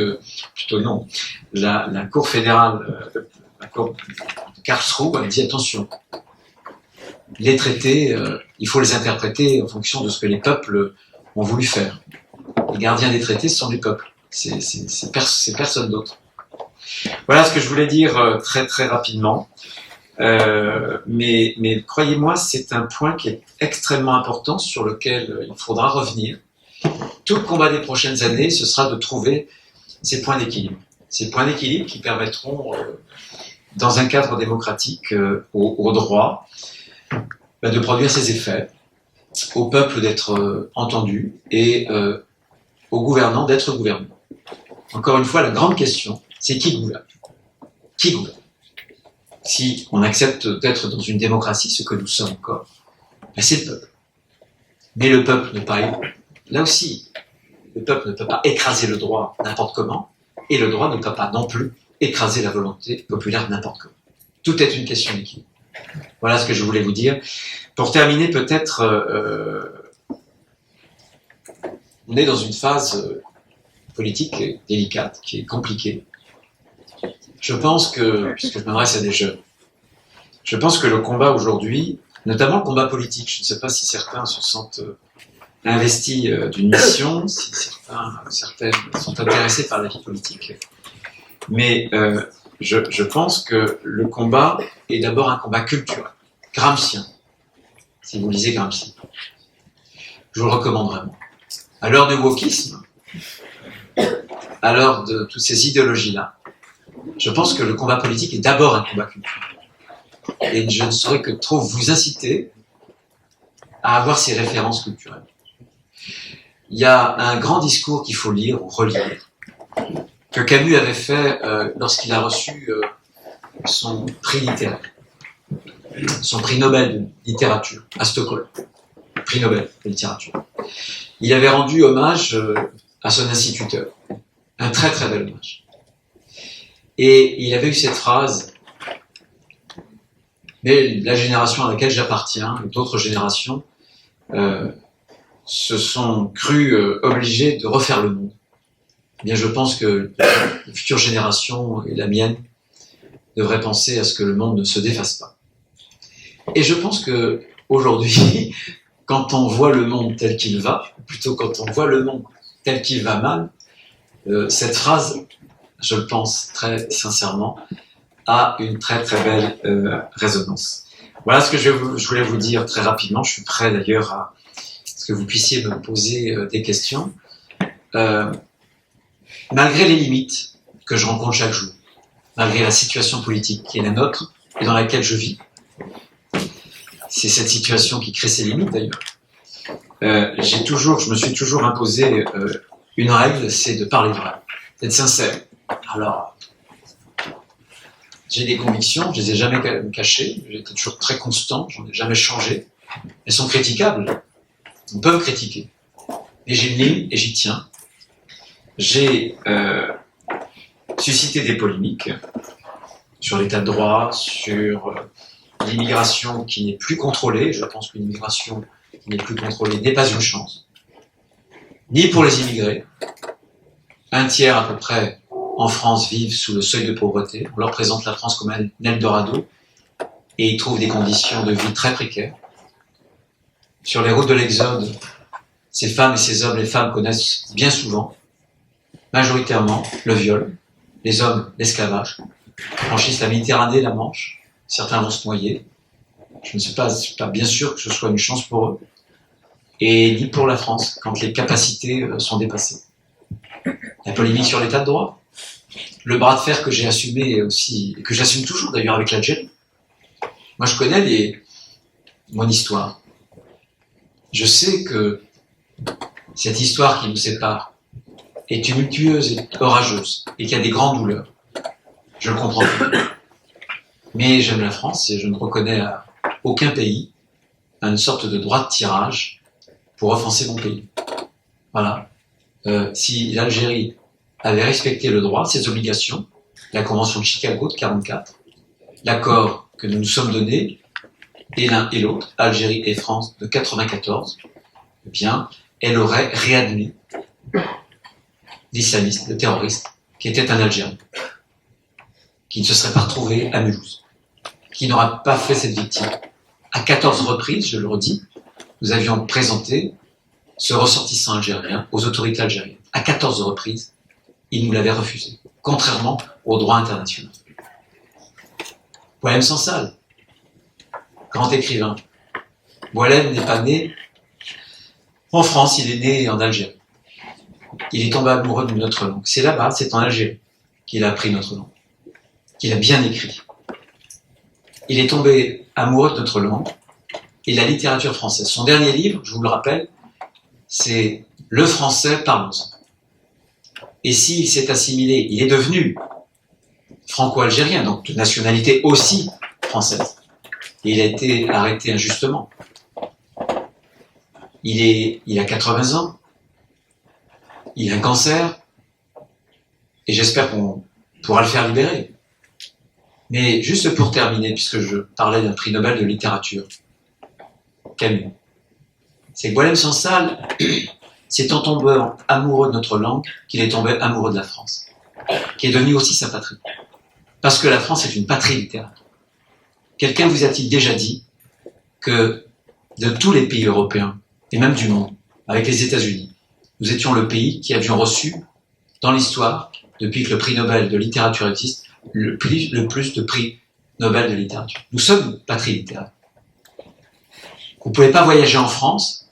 plutôt non, la Cour fédérale, la Cour de Karlsruhe a dit attention, les traités, il faut les interpréter en fonction de ce que les peuples ont voulu faire. Les gardiens des traités, ce sont les peuples, c'est personne d'autre. Voilà ce que je voulais dire très très rapidement. Mais croyez-moi, c'est un point qui est extrêmement important sur lequel il faudra revenir. Tout le combat des prochaines années, ce sera de trouver ces points d'équilibre. Ces points d'équilibre qui permettront, dans un cadre démocratique, au droit, de produire ses effets, au peuple d'être entendu et aux gouvernants d'être gouvernés. Encore une fois, la grande question, c'est qui gouverne ? Qui gouverne ? Si on accepte d'être dans une démocratie, ce que nous sommes encore, c'est le peuple. Mais le peuple ne pas, là aussi, le peuple ne peut pas écraser le droit n'importe comment, et le droit ne peut pas non plus écraser la volonté populaire n'importe comment. Tout est une question d'équilibre. Voilà ce que je voulais vous dire. Pour terminer, peut-être, on est dans une phase politique délicate, qui est compliquée. Je pense que, puisque je m'adresse à des jeunes, je pense que le combat aujourd'hui, notamment le combat politique, je ne sais pas si certains se sentent investis d'une mission, si certaines sont intéressés par la vie politique, mais je pense que le combat est d'abord un combat culturel, gramscien, si vous lisez Gramsci. Je vous le recommande vraiment. À l'heure du wokisme, à l'heure de toutes ces idéologies-là, je pense que le combat politique est d'abord un combat culturel. Et je ne saurais que trop vous inciter à avoir ces références culturelles. Il y a un grand discours qu'il faut lire ou relire, que Camus avait fait lorsqu'il a reçu son prix littéraire, son prix Nobel de littérature à Stockholm, prix Nobel de littérature. Il avait rendu hommage à son instituteur, un très très bel hommage. Et il avait eu cette phrase, mais la génération à laquelle j'appartiens, et d'autres générations, se sont crues obligées de refaire le monde. Eh bien, je pense que les futures générations, et la mienne, devraient penser à ce que le monde ne se défasse pas. Et je pense que aujourd'hui, quand on voit le monde tel qu'il va, ou plutôt quand on voit le monde tel qu'il va mal, cette phrase, je le pense très sincèrement, a une très très belle résonance. Voilà ce que je voulais vous dire très rapidement. Je suis prêt d'ailleurs à ce que vous puissiez me poser des questions. Malgré les limites que je rencontre chaque jour, malgré la situation politique qui est la nôtre et dans laquelle je vis, c'est cette situation qui crée ses limites d'ailleurs. Je me suis toujours imposé une règle, c'est de parler vrai, d'être sincère. Alors, j'ai des convictions, je les ai jamais cachées, j'ai été toujours très constant, j'en ai jamais changé. Elles sont critiquables, on peut me critiquer, mais j'ai une ligne et j'y tiens. J'ai suscité des polémiques sur l'état de droit, sur l'immigration qui n'est plus contrôlée. Je pense qu'une immigration qui n'est plus contrôlée n'est pas une chance, ni pour les immigrés. Un tiers à peu près en France vivent sous le seuil de pauvreté. On leur présente la France comme un Eldorado et ils trouvent des conditions de vie très précaires. Sur les routes de l'Exode, ces femmes et ces hommes, les femmes connaissent bien souvent, majoritairement, le viol, les hommes, l'esclavage, franchissent la Méditerranée, la Manche, certains vont se noyer. Je ne suis pas bien sûr que ce soit une chance pour eux, et ni pour la France, quand les capacités sont dépassées. La polémique sur l'état de droit, le bras de fer que j'ai assumé aussi, et que j'assume toujours d'ailleurs avec l'Algérie. Moi je connais mon histoire. Je sais que cette histoire qui nous sépare est tumultueuse et orageuse, et qu'il y a des grandes douleurs. Je le comprends. Mais j'aime la France et je ne reconnais à aucun pays une sorte de droit de tirage pour offenser mon pays. Voilà. Si l'Algérie avait respecté le droit, ses obligations, la Convention de Chicago de 1944, l'accord que nous nous sommes donnés, et l'un et l'autre, Algérie et France, de 1994, eh bien, elle aurait réadmis l'islamiste, le terroriste, qui était un Algérien, qui ne se serait pas retrouvé à Mulhouse, qui n'aura pas fait cette victime. À 14 reprises, je le redis, nous avions présenté ce ressortissant algérien aux autorités algériennes. À 14 reprises, ils nous l'avaient refusé, contrairement au droit international. Boualem Sansal, grand écrivain. Boualem n'est pas né en France, il est né en Algérie. Il est tombé amoureux de notre langue. C'est là-bas, c'est en Algérie, qu'il a appris notre langue, qu'il a bien écrit. Il est tombé amoureux de notre langue et la littérature française. Son dernier livre, je vous le rappelle, c'est « Le français, parlons-en ». Et s'il s'est assimilé, il est devenu franco-algérien, donc de nationalité aussi française. Et il a été arrêté injustement. Il a 80 ans, il a un cancer, et j'espère qu'on pourra le faire libérer. Mais juste pour terminer, puisque je parlais d'un prix Nobel de littérature, Camus, c'est que Boualem Sansal, c'est en tombant amoureux de notre langue qu'il est tombé amoureux de la France, qui est devenue aussi sa patrie. Parce que la France est une patrie littéraire. Quelqu'un vous a-t-il déjà dit que de tous les pays européens, et même du monde, avec les États-Unis, nous étions le pays qui avions reçu, dans l'histoire, depuis que le prix Nobel de littérature existe, le plus de prix Nobel de littérature. Nous sommes une patrie littéraire. Vous ne pouvez pas voyager en France,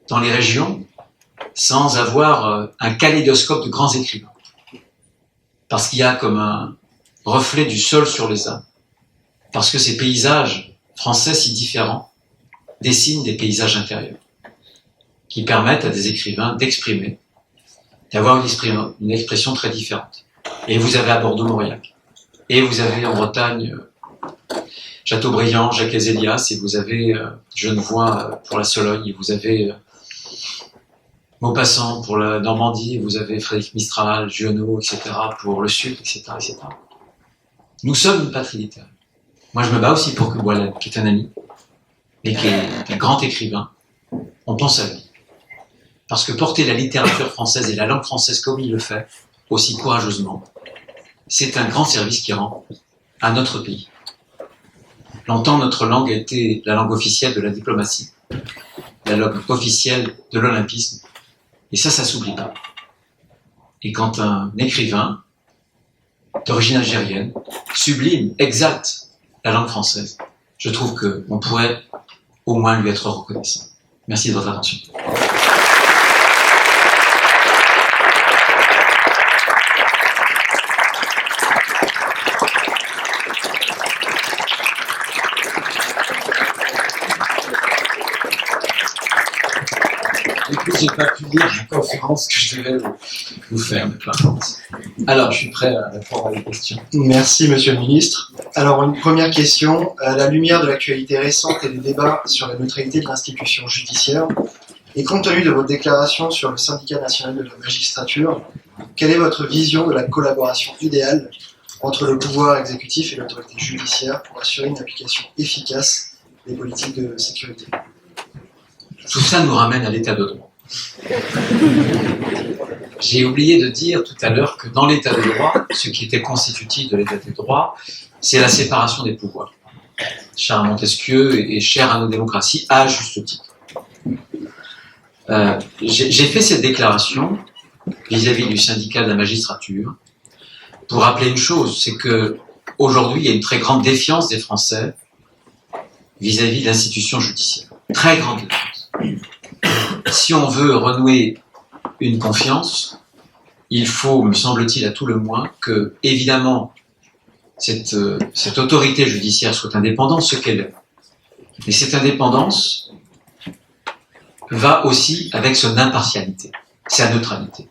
dans les régions, sans avoir un kaléidoscope de grands écrivains. Parce qu'il y a comme un reflet du sol sur les âmes. Parce que ces paysages français si différents dessinent des paysages intérieurs qui permettent à des écrivains d'exprimer, d'avoir une expression très différente. Et vous avez à Bordeaux Mauriac, et vous avez en Bretagne Chateaubriand, Jacques Azélias, et vous avez Genevois pour la Sologne, et vous avez Maupassant pour la Normandie, et vous avez Frédéric Mistral, Giono, etc. pour le Sud, etc., etc. Nous sommes une patrie littéraire. Moi, je me bats aussi pour que Boualem, qui est un ami, et qui est un grand écrivain, on pense à lui. Parce que porter la littérature française et la langue française comme il le fait, aussi courageusement, c'est un grand service qu'il rend à notre pays. Longtemps, notre langue a été la langue officielle de la diplomatie, la langue officielle de l'olympisme, et ça s'oublie pas. Et quand un écrivain d'origine algérienne sublime, exalte la langue française, je trouve qu'on pourrait au moins lui être reconnaissant. Merci de votre attention. Du coup, j'ai pas pu lire la conférence que je devais vous faire, mais peu importe. Alors, je suis prêt à répondre à vos questions. Merci, Monsieur le Ministre. Alors, une première question. À la lumière de l'actualité récente et des débats sur la neutralité de l'institution judiciaire, et compte tenu de votre déclaration sur le syndicat national de la magistrature, quelle est votre vision de la collaboration idéale entre le pouvoir exécutif et l'autorité judiciaire pour assurer une application efficace des politiques de sécurité? Tout ça nous ramène à l'état de droit. J'ai oublié de dire tout à l'heure que dans l'état de droit, ce qui était constitutif de l'état de droit, c'est la séparation des pouvoirs. Cher à Montesquieu et cher à nos démocraties, à juste titre. J'ai fait cette déclaration vis-à-vis du syndicat de la magistrature pour rappeler une chose, c'est que aujourd'hui il y a une très grande défiance des Français vis-à-vis de l'institution judiciaire. Très grande défiance. Si on veut renouer une confiance, il faut, me semble-t-il, à tout le moins, que, évidemment, cette autorité judiciaire soit indépendante, ce qu'elle est. Mais cette indépendance va aussi avec son impartialité, sa neutralité.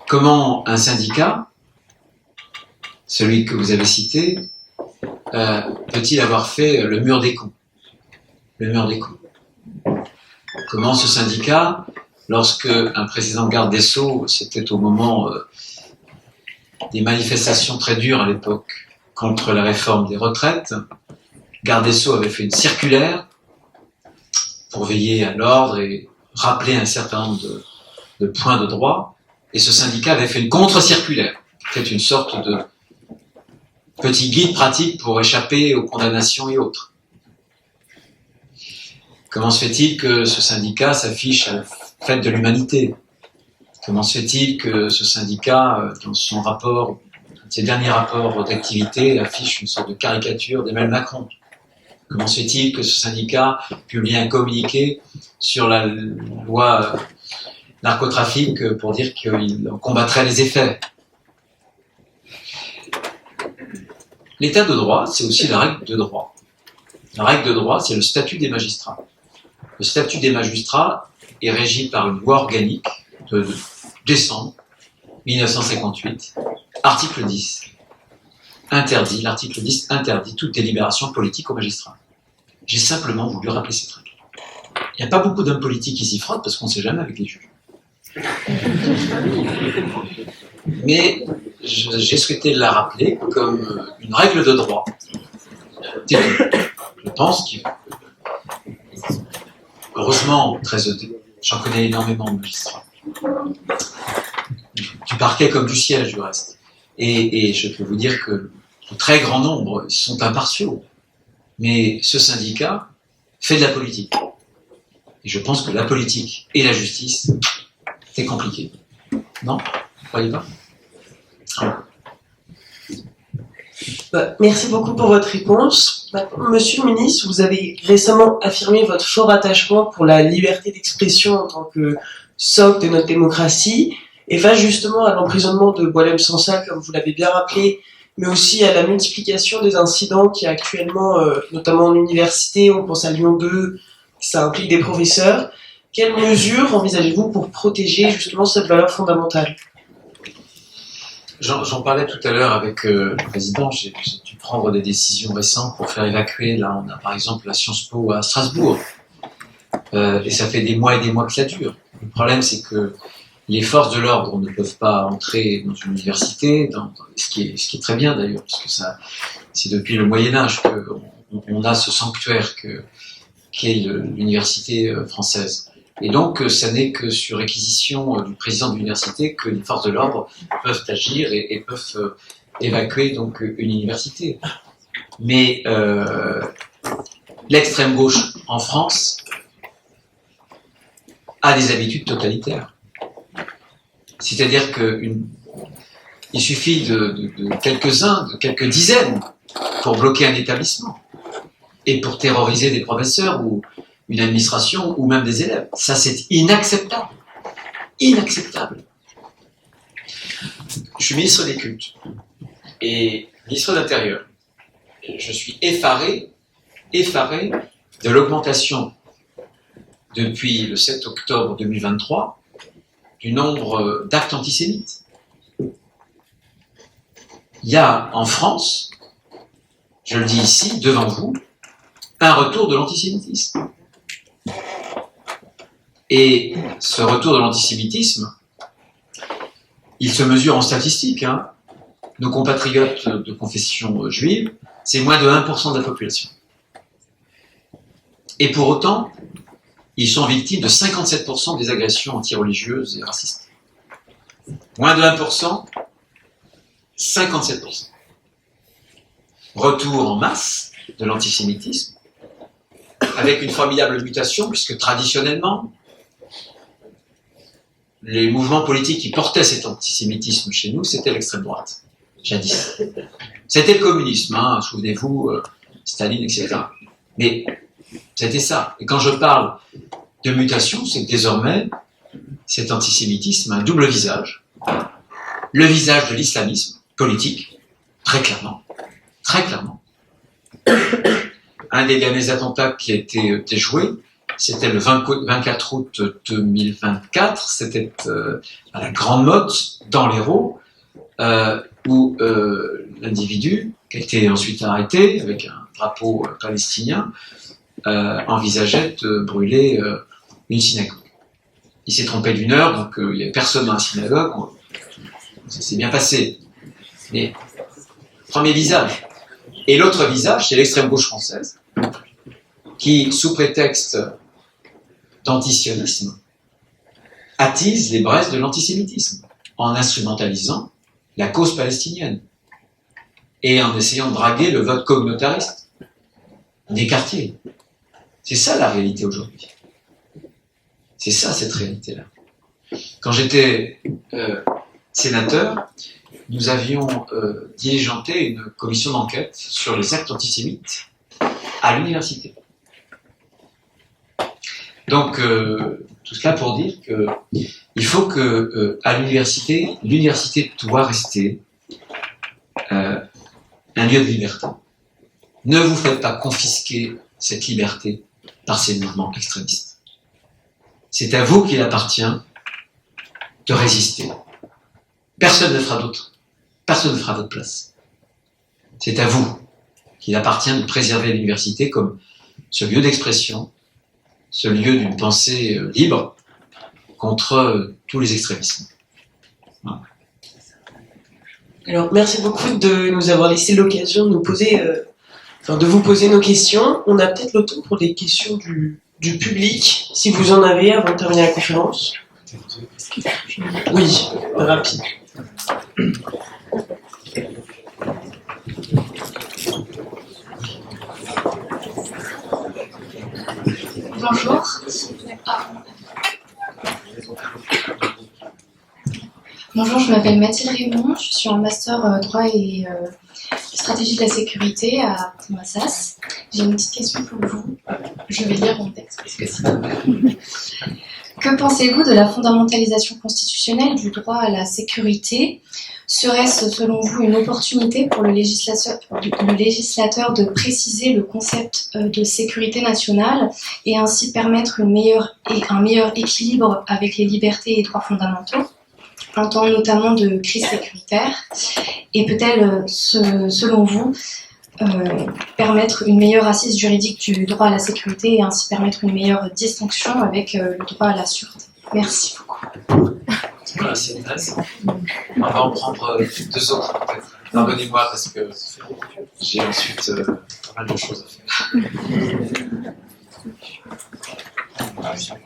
Comment un syndicat, celui que vous avez cité, peut-il avoir fait le mur des cons? Le mur des cons. Comment ce syndicat, lorsque un précédent garde des Sceaux, c'était au moment des manifestations très dures à l'époque contre la réforme des retraites. Garde des Sceaux avait fait une circulaire pour veiller à l'ordre et rappeler un certain nombre de points de droit. Et ce syndicat avait fait une contre-circulaire, qui était une sorte de petit guide pratique pour échapper aux condamnations et autres. Comment se fait-il que ce syndicat s'affiche à la fête de l'humanité? Comment se fait-il que ce syndicat, dans son rapport, ses derniers rapports d'activité, affiche une sorte de caricature d'Emmanuel Macron? Comment se fait-il que ce syndicat publie un communiqué sur la loi narcotrafic pour dire qu'il combattrait les effets? L'état de droit, c'est aussi la règle de droit. La règle de droit, c'est le statut des magistrats. Le statut des magistrats est régi par une loi organique de décembre 1958, article 10. L'article 10 interdit toute délibération politique aux magistrats. J'ai simplement voulu rappeler cette règle. Il n'y a pas beaucoup d'hommes politiques qui s'y frottent parce qu'on ne sait jamais avec les juges. Mais j'ai souhaité la rappeler comme une règle de droit. Je pense qu'il... Heureusement, j'en connais énormément de magistrats. Du parquet comme du siège, du reste. Et je peux vous dire que le très grand nombre sont impartiaux. Mais ce syndicat fait de la politique. Et je pense que la politique et la justice, c'est compliqué. Non? Vous croyez pas? Merci beaucoup pour votre réponse. Monsieur le ministre, vous avez récemment affirmé votre fort attachement pour la liberté d'expression en tant que socle de notre démocratie, et face justement à l'emprisonnement de Boualem Sansal, comme vous l'avez bien rappelé, mais aussi à la multiplication des incidents qui actuellement, notamment en université, on pense à Lyon 2, ça implique des professeurs. Quelles mesures envisagez-vous pour protéger justement cette valeur fondamentale? J'en parlais tout à l'heure avec le président. J'ai dû prendre des décisions récentes pour faire évacuer. Là, on a par exemple la Sciences Po à Strasbourg. Et ça fait des mois et des mois que ça dure. Le problème, c'est que les forces de l'ordre ne peuvent pas entrer dans une université, ce qui est très bien d'ailleurs, parce que c'est depuis le Moyen-Âge qu'on a ce sanctuaire qu'est l'université française. Et donc, ça n'est que sur réquisition du président de l'université que les forces de l'ordre peuvent agir et peuvent évacuer donc une université. Mais l'extrême gauche en France a des habitudes totalitaires. C'est-à-dire il suffit de quelques-uns, de quelques dizaines, pour bloquer un établissement et pour terroriser des professeurs ou une administration ou même des élèves. Ça, c'est inacceptable. Inacceptable. Je suis ministre des Cultes et ministre de l'Intérieur. Je suis effaré de l'augmentation depuis le 7 octobre 2023 du nombre d'actes antisémites. Il y a en France, je le dis ici, devant vous, un retour de l'antisémitisme. Et ce retour de l'antisémitisme, il se mesure en statistiques. Nos compatriotes de confession juive, c'est moins de 1% de la population. Et pour autant, ils sont victimes de 57% des agressions antireligieuses et racistes. Moins de 1%, 57%. Retour en masse de l'antisémitisme, avec une formidable mutation, puisque traditionnellement, les mouvements politiques qui portaient cet antisémitisme chez nous, c'était l'extrême droite, jadis. C'était le communisme, souvenez-vous, Staline, etc. Mais c'était ça. Et quand je parle de mutation, c'est que désormais, cet antisémitisme a un double visage. Le visage de l'islamisme politique, très clairement. Très clairement. Un des derniers attentats qui a été déjoué, c'était le 24 août 2024, c'était à la Grande Motte, dans l'Hérault, où l'individu, qui a été ensuite arrêté avec un drapeau palestinien, envisageait de brûler une synagogue. Il s'est trompé d'une heure, donc il n'y avait personne dans la synagogue, ça s'est bien passé. Mais premier visage. Et l'autre visage, c'est l'extrême gauche française, qui, sous prétexte d'antisionisme, attise les braises de l'antisémitisme, en instrumentalisant la cause palestinienne et en essayant de draguer le vote communautariste des quartiers. C'est ça la réalité aujourd'hui. C'est ça cette réalité-là. Quand j'étais sénateur, nous avions diligenté une commission d'enquête sur les actes antisémites à l'université. Donc, tout cela pour dire que il faut que à l'université doit rester un lieu de liberté. Ne vous faites pas confisquer cette liberté par ces mouvements extrémistes. C'est à vous qu'il appartient de résister. Personne ne fera d'autre. Personne ne fera votre place. C'est à vous qu'il appartient de préserver l'université comme ce lieu d'expression, ce lieu d'une pensée libre contre tous les extrémismes. Voilà. Alors, merci beaucoup de nous avoir laissé l'occasion de nous poser, de vous poser nos questions. On a peut-être le temps pour des questions du public, si vous en avez, avant de terminer la conférence. Oui, rapide. Bonjour. Bonjour, je m'appelle Mathilde Raymond, je suis en master droit et stratégie de la sécurité à Assas. J'ai une petite question pour vous. Je vais lire mon texte parce que sinon... Que pensez-vous de la fondamentalisation constitutionnelle du droit à la sécurité? Serait-ce selon vous une opportunité pour le législateur de préciser le concept de sécurité nationale et ainsi permettre un meilleur équilibre avec les libertés et droits fondamentaux en temps notamment de crise sécuritaire? Et peut-elle, selon vous, permettre une meilleure assise juridique du droit à la sécurité et ainsi permettre une meilleure distinction avec le droit à la sûreté? Merci beaucoup. Voilà, c'est intéressant. On va en prendre deux autres peut-être. Pardonnez-moi parce que j'ai ensuite pas mal de choses à faire.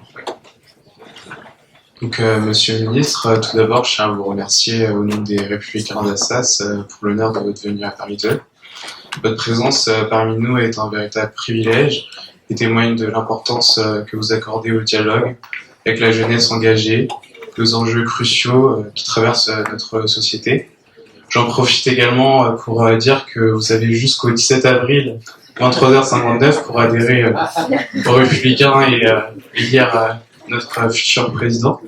Donc, Monsieur le Ministre, tout d'abord, je tiens à vous remercier au nom des Républicains d'Assas pour l'honneur de votre venue à Paris 2. Votre présence parmi nous est un véritable privilège et témoigne de l'importance que vous accordez au dialogue avec la jeunesse engagée, aux enjeux cruciaux qui traversent notre société. J'en profite également pour dire que vous avez jusqu'au 17 avril, 23h59, pour adhérer aux Républicains et élire notre futur président.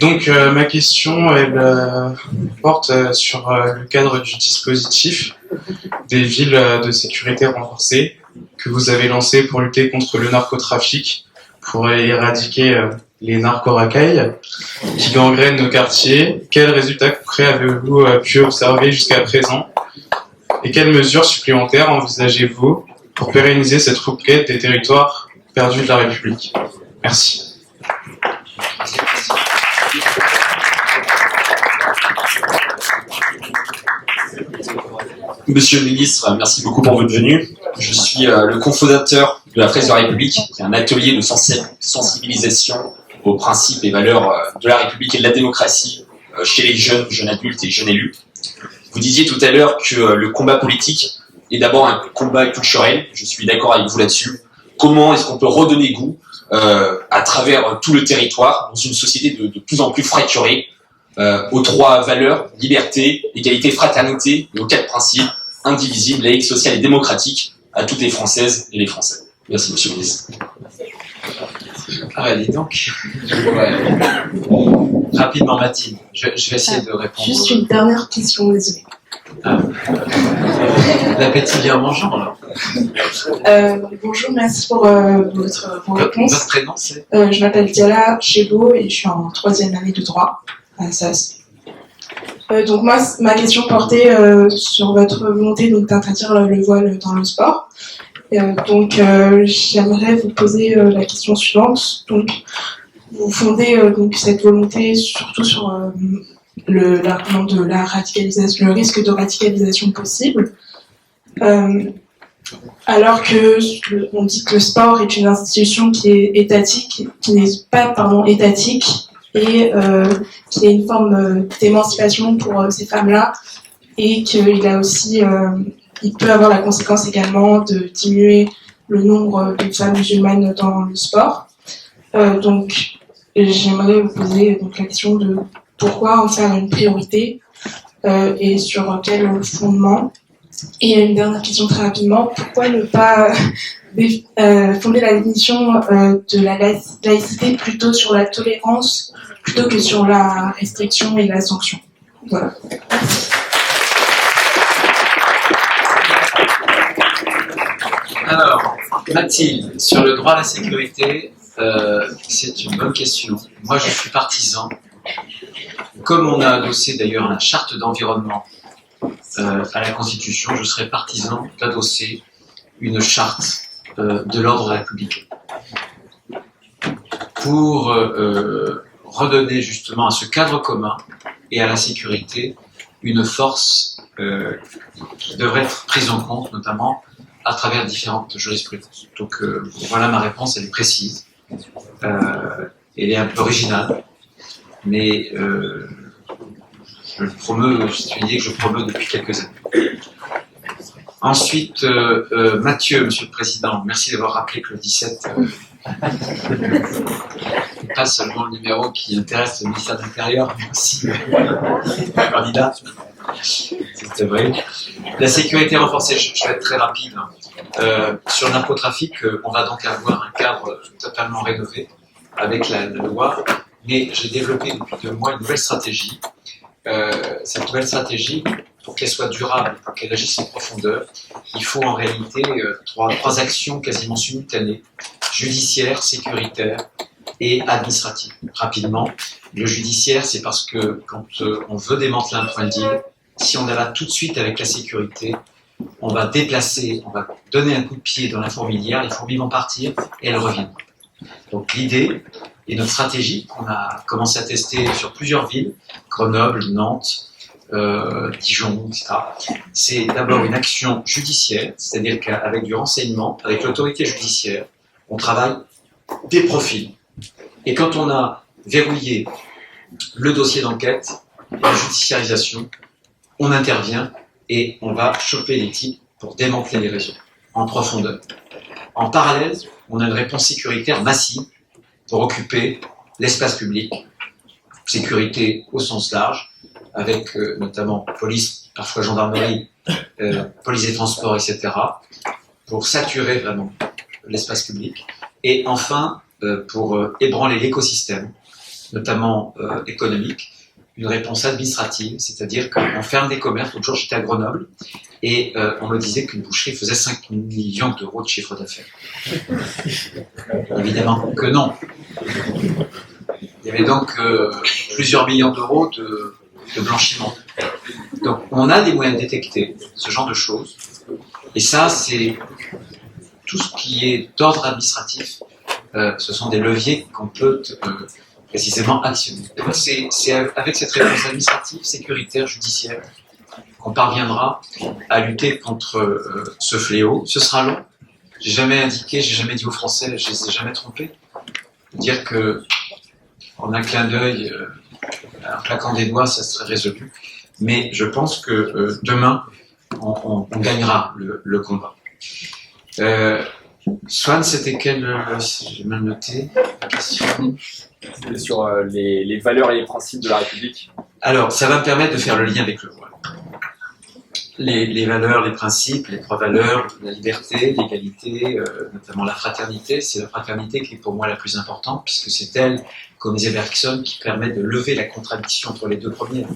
Donc ma question, elle porte sur le cadre du dispositif des villes de sécurité renforcées que vous avez lancé pour lutter contre le narcotrafic, pour éradiquer les narco-racailles qui gangrènent nos quartiers. Quels résultats concrets avez-vous pu observer jusqu'à présent et quelles mesures supplémentaires envisagez-vous pour pérenniser cette reconquête des territoires perdus de la République? Merci. Monsieur le ministre, merci beaucoup pour votre venue. Je suis le cofondateur de la Fraise de la République, qui est un atelier de sensibilisation aux principes et valeurs de la République et de la démocratie chez les jeunes adultes et jeunes élus. Vous disiez tout à l'heure que le combat politique est d'abord un combat culturel. Je suis d'accord avec vous là-dessus. Comment est-ce qu'on peut redonner goût à travers tout le territoire, dans une société de plus en plus fracturée, aux trois valeurs, liberté, égalité, fraternité, et aux quatre principes, indivisibles, laïques, social et démocratiques, à toutes les Françaises et les Français. Merci, Monsieur le ministre. Ah, dis donc. Ouais. Rapidement, Mathilde. Je vais essayer de répondre. Juste une dernière question, désolé. Ah. L'appétit vient en mangeant, alors. Bonjour, merci pour votre réponse. Votre prénom, c'est je m'appelle Diala Chebo et je suis en 3e année de droit à Assas. Donc moi, ma question portait sur votre volonté d'interdire le voile dans le sport. J'aimerais vous poser la question suivante. Donc, vous fondez donc cette volonté surtout sur l'argument de la radicalisation, le risque de radicalisation possible. Alors que on dit que le sport est une institution qui est étatique, qui n'est pas étatique, et qui est une forme d'émancipation pour ces femmes-là, et qu'il a aussi, il peut avoir la conséquence également de diminuer le nombre de femmes musulmanes dans le sport. Donc, j'aimerais vous poser donc la question de pourquoi en faire une priorité et sur quel fondement. Et une dernière question très rapidement, pourquoi ne pas fonder la définition de la laïcité plutôt sur la tolérance plutôt que sur la restriction et la sanction? Voilà. Alors, Mathilde, sur le droit à la sécurité, c'est une bonne question. Moi, je suis partisan. Comme on a adossé d'ailleurs la charte d'environnement à la Constitution, je serais partisan d'adosser une charte de l'ordre républicain pour redonner justement à ce cadre commun et à la sécurité une force qui devrait être prise en compte, notamment à travers différentes jurisprudences. Donc voilà ma réponse, elle est précise, elle est un peu originale, mais c'est une idée que je promeux depuis quelques années. Ensuite, Mathieu, Monsieur le Président, merci d'avoir rappelé que le 17 n'est pas seulement le numéro qui intéresse le ministère de l'Intérieur, mais aussi le candidat. C'est vrai. La sécurité renforcée, je vais être très rapide. Sur le narcotrafic, on va donc avoir un cadre totalement rénové avec la loi, mais j'ai développé depuis 2 mois une nouvelle stratégie. Cette nouvelle stratégie, pour qu'elle soit durable, pour qu'elle agisse en profondeur, il faut en réalité trois actions quasiment simultanées, judiciaire, sécuritaire et administrative. Rapidement, le judiciaire, c'est parce que quand on veut démanteler un point de deal, si on est là tout de suite avec la sécurité, on va déplacer, on va donner un coup de pied dans la fourmilière, les fourmis vont partir et elles reviennent. Donc l'idée et notre stratégie qu'on a commencé à tester sur plusieurs villes, Grenoble, Nantes, Dijon, etc., c'est d'abord une action judiciaire, c'est-à-dire qu'avec du renseignement, avec l'autorité judiciaire, on travaille des profils. Et quand on a verrouillé le dossier d'enquête, la judiciarisation, on intervient et on va choper les types pour démanteler les réseaux en profondeur. En parallèle, on a une réponse sécuritaire massive pour occuper l'espace public, sécurité au sens large, avec notamment police, parfois gendarmerie, police des transports, etc., pour saturer vraiment l'espace public. Et enfin, pour ébranler l'écosystème, notamment économique, une réponse administrative, c'est-à-dire qu'on ferme des commerces. L'autre jour, j'étais à Grenoble et on me disait qu'une boucherie faisait 5 millions d'euros de chiffre d'affaires. Évidemment que non. Il y avait donc plusieurs millions d'euros de blanchiment. Donc on a des moyens de détecter ce genre de choses. Et ça, c'est tout ce qui est d'ordre administratif. Ce sont des leviers qu'on peut précisément actionner. C'est avec cette réponse administrative, sécuritaire, judiciaire, qu'on parviendra à lutter contre ce fléau. Ce sera long. J'ai jamais indiqué, j'ai jamais dit aux Français, je les ai jamais trompés, dire que en un clin d'œil, en claquant des doigts, ça serait résolu. Mais je pense que demain, on gagnera le combat. Swan, c'était quelle... J'ai mal noté la question. Sur les valeurs et les principes de la République. Alors, ça va me permettre de faire le lien avec le voile. Les valeurs, les principes, les 3 valeurs, la liberté, l'égalité, notamment la fraternité. C'est la fraternité qui est pour moi la plus importante, puisque c'est elle, comme disait Bergson, qui permet de lever la contradiction entre les 2 premières.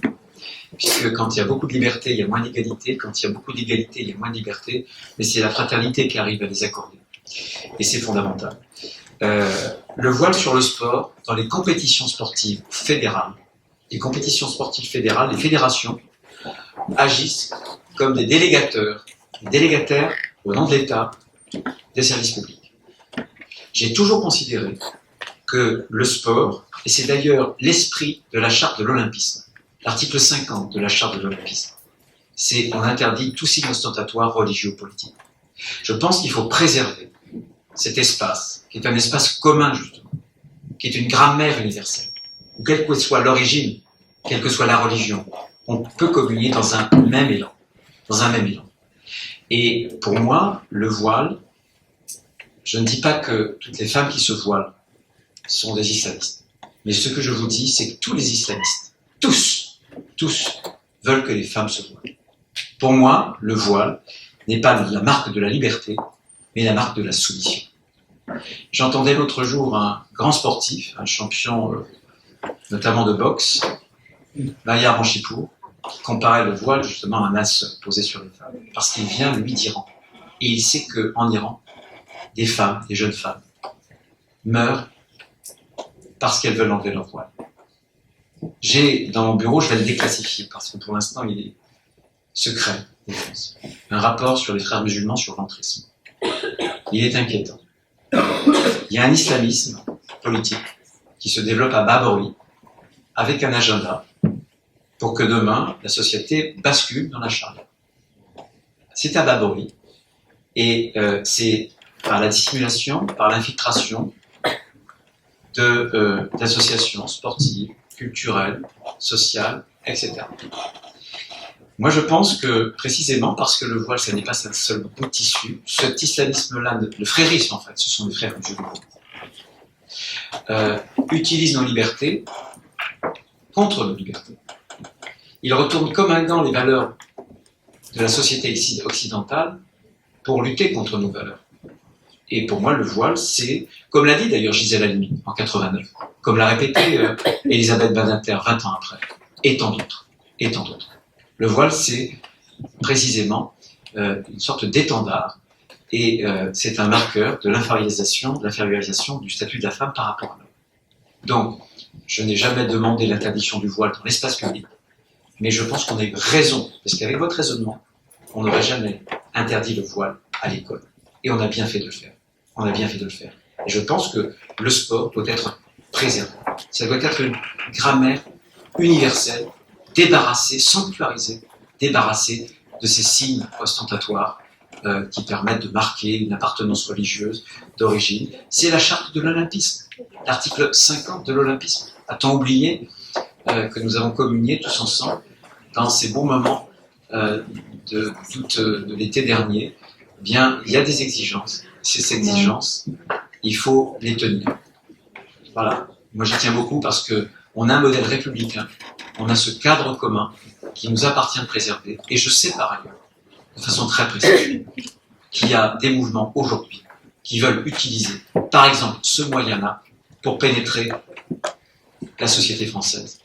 Puisque quand il y a beaucoup de liberté, il y a moins d'égalité. Quand il y a beaucoup d'égalité, il y a moins de liberté. Mais c'est la fraternité qui arrive à les accorder. Et c'est fondamental. Le voile sur le sport, dans les compétitions sportives fédérales, les fédérations agissent comme des délégataires au nom de l'État des services publics. J'ai toujours considéré que le sport, et c'est d'ailleurs l'esprit de la charte de l'olympisme, l'article 50 de la Charte de l'Olympisme. C'est on interdit tout signe ostentatoire religieux ou politique. Je pense qu'il faut préserver cet espace, qui est un espace commun justement, qui est une grammaire universelle, où quelle que soit l'origine, quelle que soit la religion, on peut communier dans un même élan, Et pour moi, le voile, je ne dis pas que toutes les femmes qui se voilent sont des islamistes, mais ce que je vous dis, c'est que tous les islamistes, tous, veulent que les femmes se voilent. Pour moi, le voile n'est pas la marque de la liberté, mais la marque de la soumission. J'entendais l'autre jour un grand sportif, un champion notamment de boxe, Maria Ranchipour, qui comparait le voile justement à un as posé sur les femmes, parce qu'il vient, lui, d'Iran. Et il sait qu'en Iran, des femmes, des jeunes femmes, meurent parce qu'elles veulent enlever leur voile. J'ai dans mon bureau, je vais le déclassifier, parce que pour l'instant, il est secret, défense, un rapport sur les frères musulmans sur l'entrisme. Il est inquiétant. Il y a un islamisme politique qui se développe à bas bruit, avec un agenda, pour que demain, la société bascule dans la charia. C'est à bas bruit, et c'est par la dissimulation, par l'infiltration d'associations sportives, culturelles, sociales, etc. Moi, je pense que, précisément parce que le voile, ça n'est pas un seul bout de tissu, cet islamisme-là, le frérisme, en fait, ce sont des frères musulmans, utilise nos libertés contre nos libertés. Il retourne comme un gant les valeurs de la société occidentale pour lutter contre nos valeurs. Et pour moi, le voile, c'est, comme l'a dit d'ailleurs Gisèle Halimi en 89, comme l'a répété Elisabeth Badinter 20 ans après, et tant d'autres. Le voile, c'est précisément une sorte d'étendard, et c'est un marqueur de l'infériorisation du statut de la femme par rapport à l'homme. Donc, je n'ai jamais demandé l'interdiction du voile dans l'espace public, mais je pense qu'on a eu raison, parce qu'avec votre raisonnement, on n'aurait jamais interdit le voile à l'école. Et on a bien fait de le faire. Et je pense que le sport doit être préservé. Ça doit être une grammaire universelle, débarrassée, sanctuarisée, débarrassée de ces signes ostentatoires qui permettent de marquer une appartenance religieuse d'origine. C'est la charte de l'Olympisme, l'article 50 de l'Olympisme. A-t-on oublié que nous avons communié tous ensemble dans ces bons moments de l'été dernier? Eh bien, il y a des exigences. Ces exigences, il faut les tenir. Voilà. Moi, j'y tiens beaucoup parce que on a un modèle républicain, on a ce cadre commun qui nous appartient de préserver. Et je sais par ailleurs, de façon très précise, qu'il y a des mouvements aujourd'hui qui veulent utiliser, par exemple, ce moyen-là pour pénétrer la société française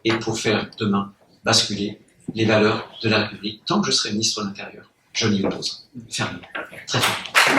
et pour faire demain basculer les valeurs de la République. Tant que je serai ministre de l'Intérieur, je m'y oppose fermement, très fermement.